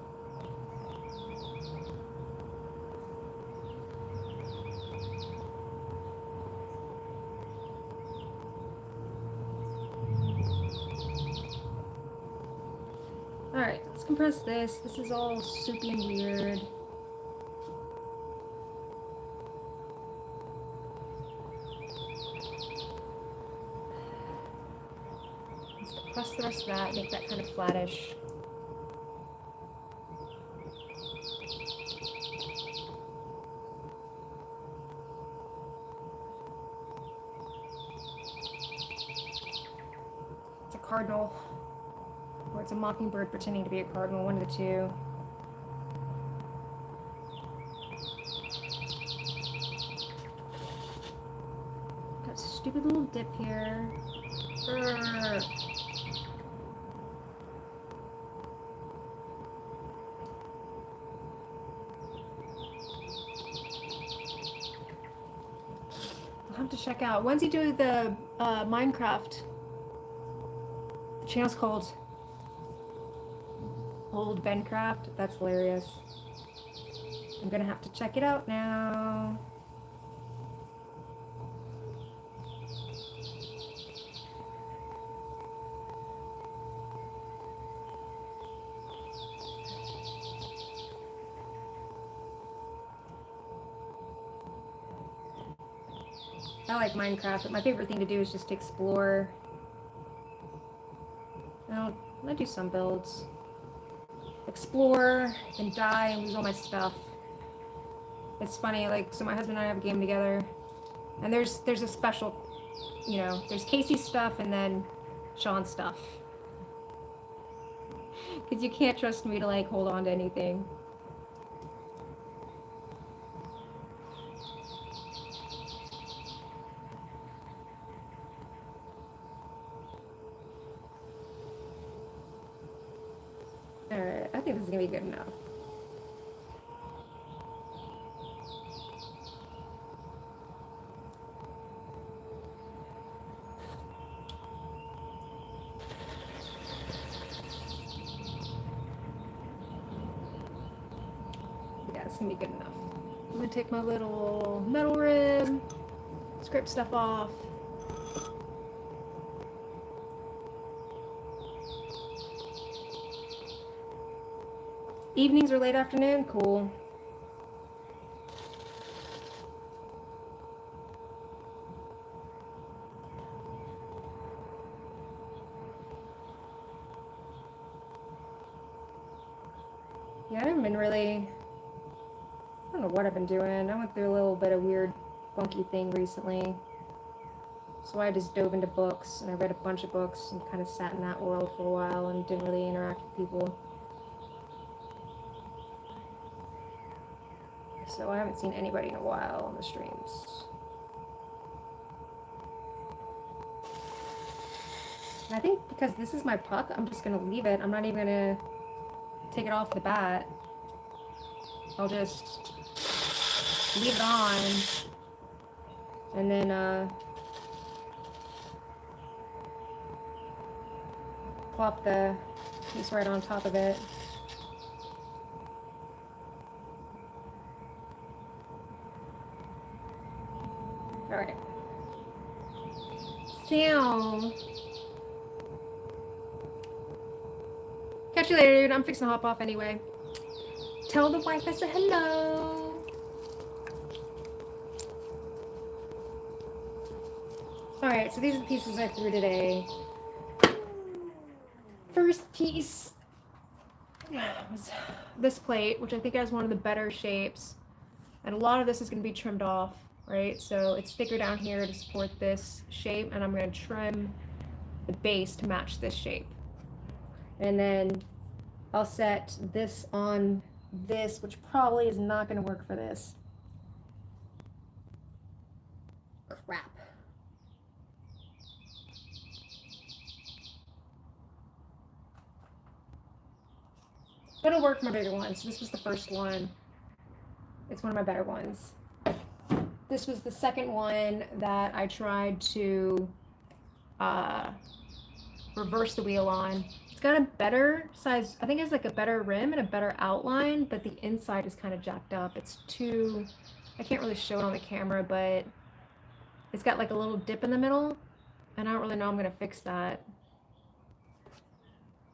Alright, let's compress this. This is all soupy and weird. Let's compress the rest of that, make that kind of flattish. It's a cardinal. Or it's a mockingbird pretending to be a cardinal, one of the two. Got a stupid little dip here. Urgh. I'll have to check out. When's he doing the Minecraft? The channel's called Old Bencraft. That's hilarious. I'm gonna have to check it out now. I like Minecraft, but my favorite thing to do is just explore. I do some builds. Explore, then die, and lose all my stuff. It's funny, like, so my husband and I have a game together, and there's a special, you know, there's Casey's stuff and then Sean's stuff. Because you can't trust me to, like, hold on to anything. Alright, I think this is gonna be good enough. Yeah, it's gonna be good enough. I'm gonna take my little metal rib, scrape stuff off. Evenings or late afternoon? Cool. Yeah, I haven't been really, I don't know what I've been doing. I went through a little bit of weird, funky thing recently. So I just dove into books, and I read a bunch of books and kind of sat in that world for a while and didn't really interact with people. So I haven't seen anybody in a while on the streams. And I think because this is my puck, I'm just going to leave it. I'm not even going to take it off the bat. I'll just leave it on and then plop the piece right on top of it. Alright. So, catch you later, dude. I'm fixing to hop off anyway. Tell the wife I said hello. Alright, so these are the pieces I threw today. First piece was this plate, which I think has one of the better shapes. And a lot of this is going to be trimmed off, right? So it's thicker down here to support this shape, and I'm going to trim the base to match this shape. And then I'll set this on this, which probably is not going to work for this. Crap. But it'll work for my bigger ones. So this was the first one. It's one of my better ones. This was the second one that I tried to reverse the wheel on. It's got a better size, I think it's like a better rim and a better outline, but the inside is kind of jacked up. It's too, I can't really show it on the camera, but it's got like a little dip in the middle, and I don't really know how I'm going to fix that.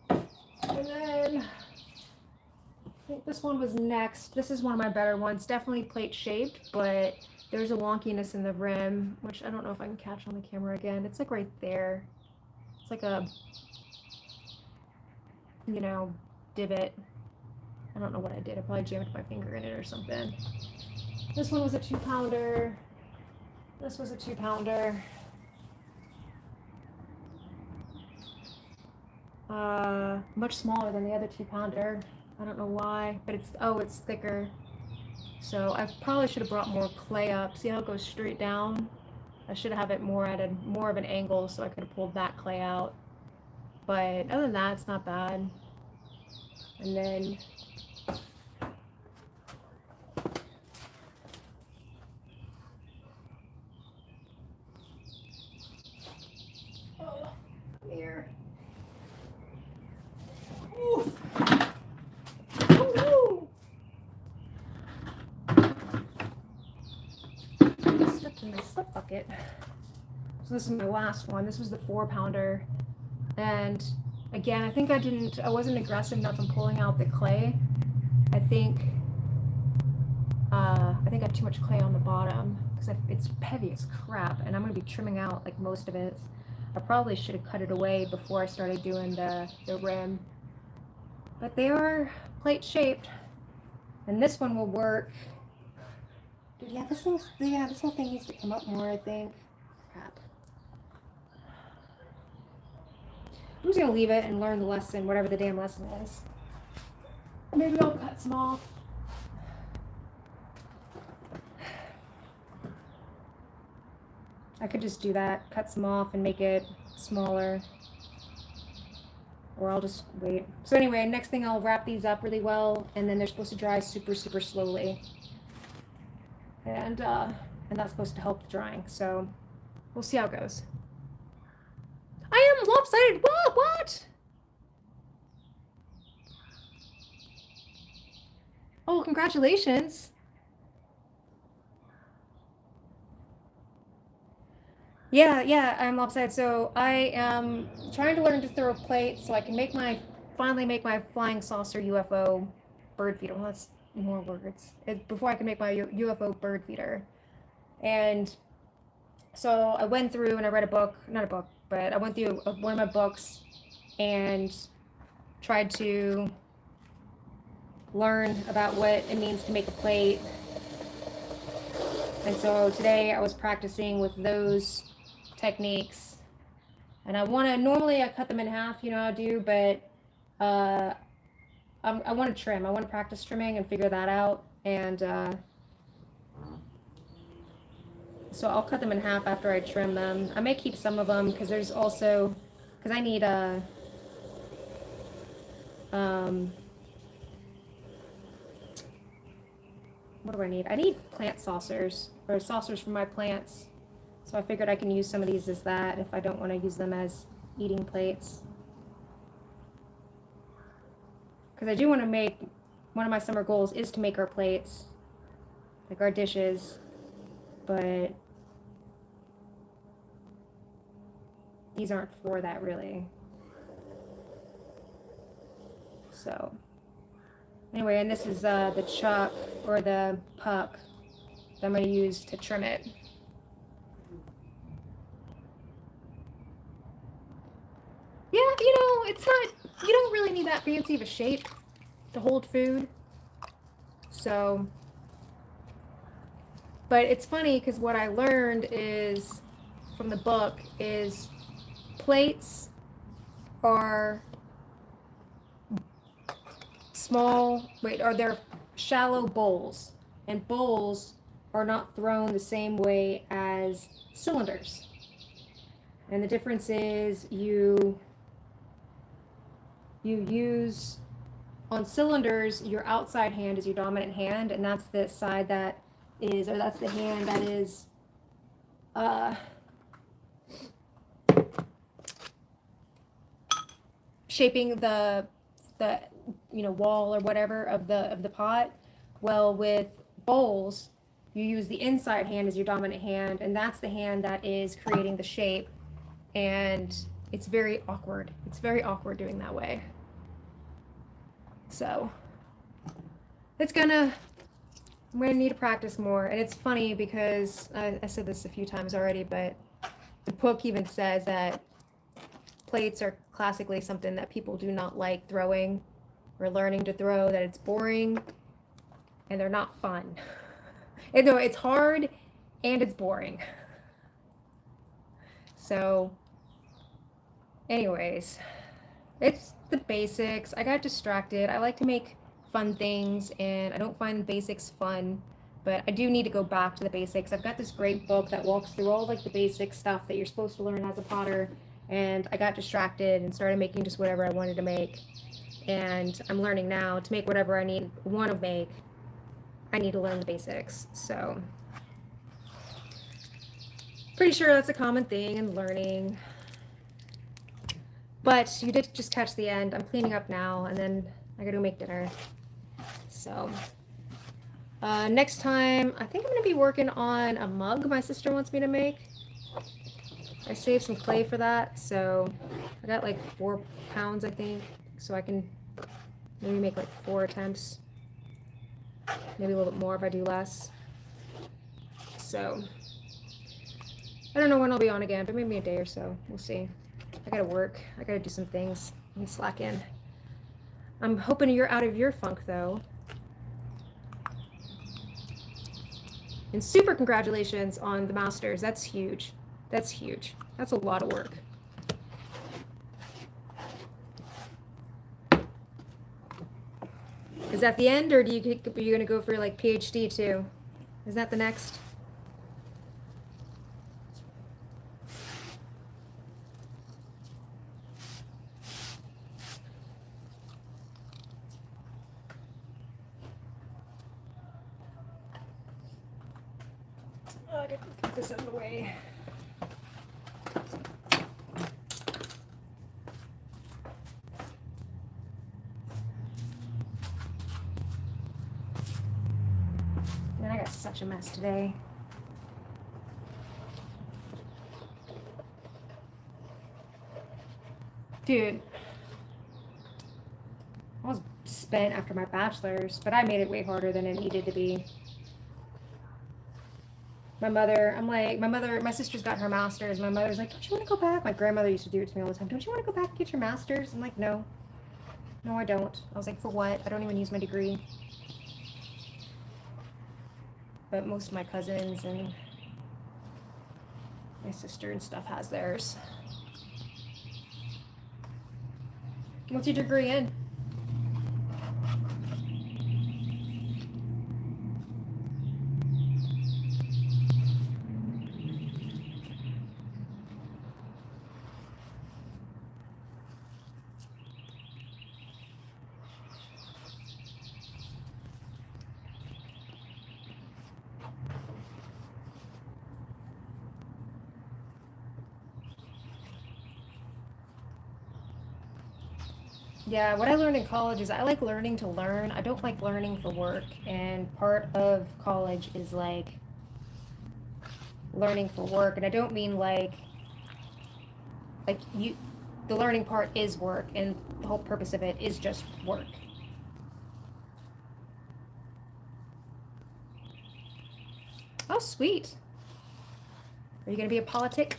And then I think this one was next. This is one of my better ones. Definitely plate shaped, but there's a wonkiness in the rim, which I don't know if I can catch on the camera again. It's like right there. It's like a, you know, divot. I don't know what I did. I probably jammed my finger in it or something. This one was a 2-pounder. This was a 2-pounder. Much smaller than the other 2-pounder. I don't know why, but it's, oh, it's thicker. So I probably should have brought more clay up. See how it goes straight down? I should have it more at more of an angle so I could have pulled that clay out. But other than that, it's not bad. And then oh, here. Oof. Ooh. Stepped in the slip bucket. So this is my last one. This was the 4-pounder. And again, I think I wasn't aggressive enough in pulling out the clay. I think I have too much clay on the bottom because it's heavy as crap, and I'm going to be trimming out like most of it. I probably should have cut it away before I started doing the rim. But they are plate shaped, and this one will work. Dude, yeah, this whole thing needs to come up more, I think. Crap. I'm just gonna leave it and learn the lesson, whatever the damn lesson is. Maybe I'll cut some off. I could just do that, cut some off and make it smaller. Or I'll just wait. So anyway, next thing I'll wrap these up really well, and then they're supposed to dry super, super slowly. And that's supposed to help the drying. So we'll see how it goes. I am lopsided. What? Oh, congratulations. Yeah, I'm lopsided. So I am trying to learn to throw a plate so I can finally make my flying saucer UFO bird feeder. Well, that's more words. Before I can make my UFO bird feeder. And so I went through and I read a book, not a book, but I went through one of my books and tried to learn about what it means to make a plate. And so today I was practicing with those techniques. And normally I cut them in half, you know how I do, but I want to trim. I want to practice trimming and figure that out. And so I'll cut them in half after I trim them. I may keep some of them because there's also, because I need what do I need? I need plant saucers, or saucers for my plants. So I figured I can use some of these as that if I don't want to use them as eating plates. Because I do want to make, one of my summer goals is to make our plates, like our dishes, but these aren't for that really. So anyway, and this is the chuck or the puck that I'm going to use to trim it. Yeah, you know, it's not, you don't really need that fancy of a shape to hold food. So, but it's funny because what I learned is, from the book, is plates are they're shallow bowls, and bowls are not thrown the same way as cylinders. And the difference is you use, on cylinders, your outside hand is your dominant hand, and that's the side that is, or that's the hand that is shaping the wall or whatever of the pot. Well, with bowls, you use the inside hand as your dominant hand, and that's the hand that is creating the shape, and it's very awkward. It's very awkward doing that way. So I'm gonna need to practice more. And it's funny because I said this a few times already, but the book even says that plates are classically something that people do not like throwing or learning to throw, that it's boring and they're not fun. And no, it's hard and it's boring. So anyways, it's the basics. I got distracted. I like to make fun things and I don't find the basics fun, but I do need to go back to the basics. I've got this great book that walks through all like the basic stuff that you're supposed to learn as a potter, and I got distracted and started making just whatever I wanted to make. And I'm learning now to make whatever I want to make. I need to learn the basics. So pretty sure that's a common thing in learning. But you did just catch the end. I'm cleaning up now, and then I gotta go make dinner. So next time, I think I'm gonna be working on a mug my sister wants me to make. I saved some clay for that, so I got like 4 pounds, I think, so I can maybe make like 4 attempts. Maybe a little bit more if I do less. So I don't know when I'll be on again, but maybe a day or so. We'll see. I gotta work. I gotta do some things. I'm slacking. I'm hoping you're out of your funk, though. And super congratulations on the Masters. That's huge. That's huge. That's a lot of work. Is that the end, or are you gonna go for like PhD too? Is that the next? Oh, I gotta put this out of the way. Man, I got such a mess today. Dude, I was spent after my bachelor's, but I made it way harder than it needed to be. My sister's got her master's. My mother's like, don't you want to go back? My grandmother used to do it to me all the time. Don't you want to go back and get your master's? I'm like, no. No, I don't. I was like, for what? I don't even use my degree. But most of my cousins and my sister and stuff has theirs. What's your degree in? Yeah, what I learned in college is I like learning to learn. I don't like learning for work. And part of college is like learning for work. And I don't mean like you, the learning part is work, and the whole purpose of it is just work. Oh, sweet. Are you going to be a politic?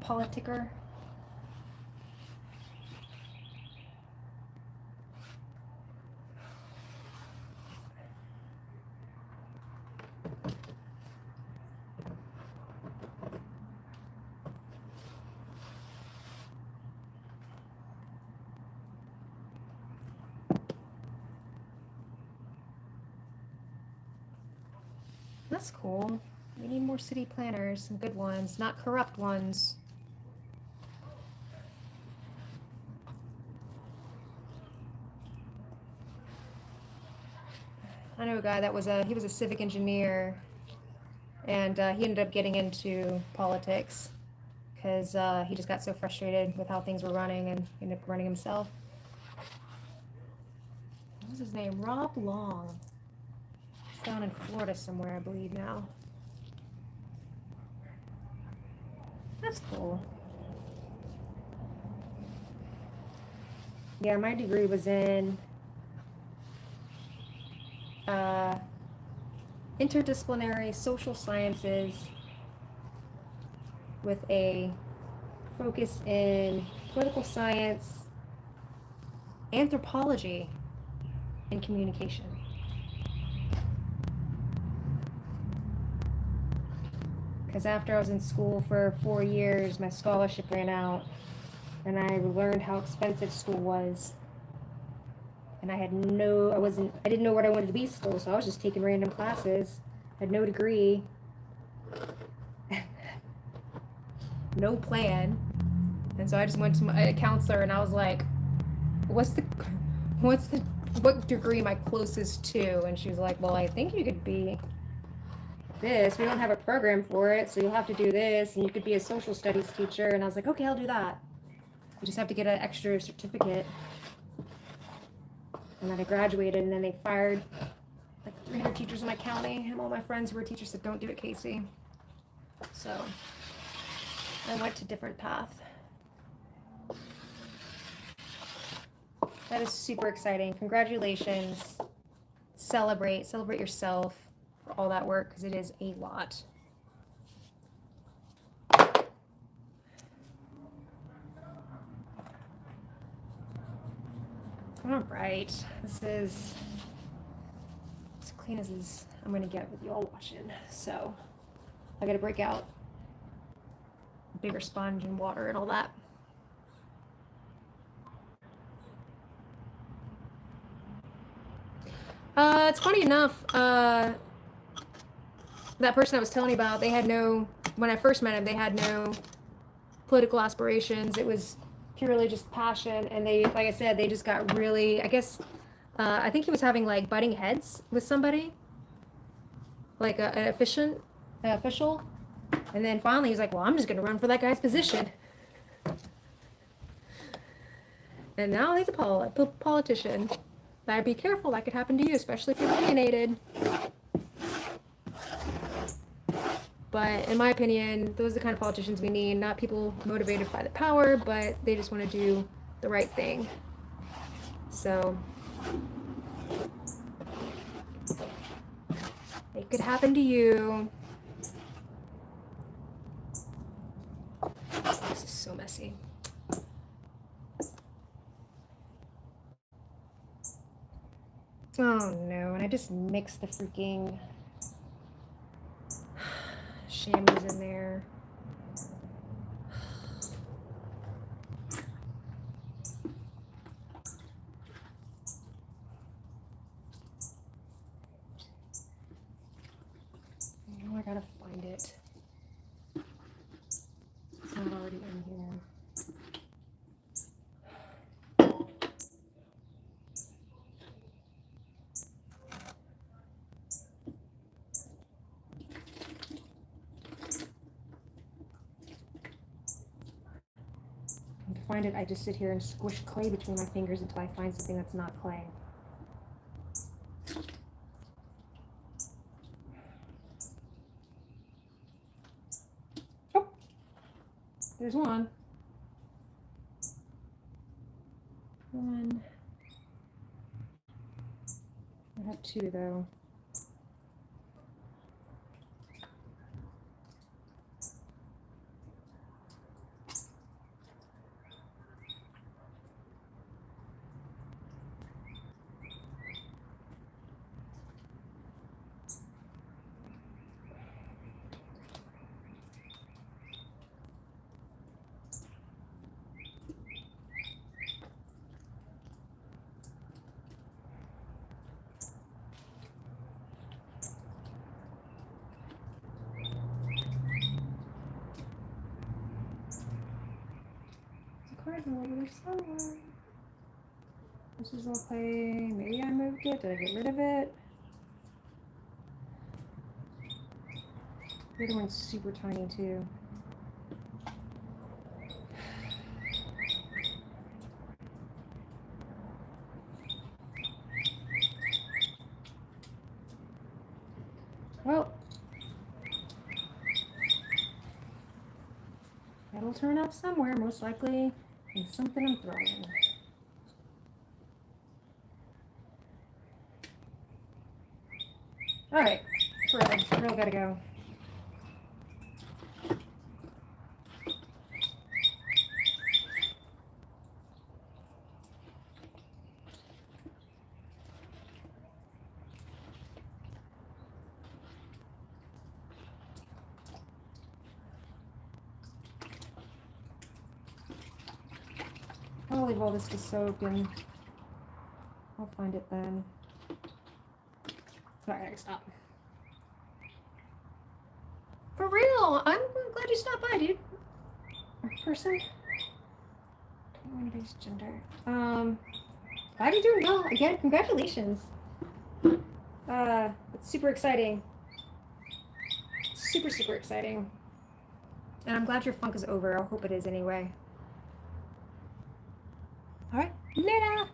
Politiker? That's cool. We need more city planners, some good ones, not corrupt ones. I know a guy that he was a civic engineer, and he ended up getting into politics because he just got so frustrated with how things were running and ended up running himself. What was his name? Rob Long. He's down in Florida somewhere, I believe now. That's cool. Yeah, my degree was in interdisciplinary social sciences with a focus in political science, anthropology, and communication. Because after I was in school for 4 years, my scholarship ran out, and I learned how expensive school was. And I didn't know what I wanted to be at school, so I was just taking random classes. I had no degree, no plan. And so I just went to my counselor and I was like, what degree am I closest to? And she was like, well, I think you could be this. We don't have a program for it, so you'll have to do this, and you could be a social studies teacher. And I was like, okay, I'll do that. You just have to get an extra certificate. And then I graduated, and then they fired like 300 teachers in my county, and all my friends who were teachers said, don't do it, Casey. So I went to a different path. That is super exciting. Congratulations. Celebrate yourself for all that work, because it is a lot. All right, this is as clean as I'm gonna get with you all watching. So I gotta break out a bigger sponge and water and all that. It's funny enough, that person I was telling you about, when I first met him, they had no political aspirations. It was purely just passion, and they, like I said, they just got really, I guess, I think he was having like butting heads with somebody, like an official, and then finally he's like, well, I'm just gonna run for that guy's position. And now he's a politician. That'd be careful. That could happen to you, especially if you're alienated. But in my opinion, those are the kind of politicians we need. Not people motivated by the power, but they just want to do the right thing. So it could happen to you. This is so messy. Oh no, and I just mixed the freaking chamois in there. Oh, I gotta find it. It's not already in here. To find it, I just sit here and squish clay between my fingers until I find something that's not clay. Oh, there's one. I have two though. Over there somewhere. This is all clay. Maybe I moved it. Did I get rid of it? The other one's super tiny too. Well, that'll turn up somewhere, most likely in something I'm throwing. All right, Fred, Fred gotta go. I'll leave all this to soak and I'll find it then. Sorry, I gotta stop. For real, I'm glad you stopped by, dude. Or person. Base gender. Glad you're doing well. Again, congratulations. It's super exciting. Super, super exciting. And I'm glad your funk is over. I hope it is anyway. All right, later.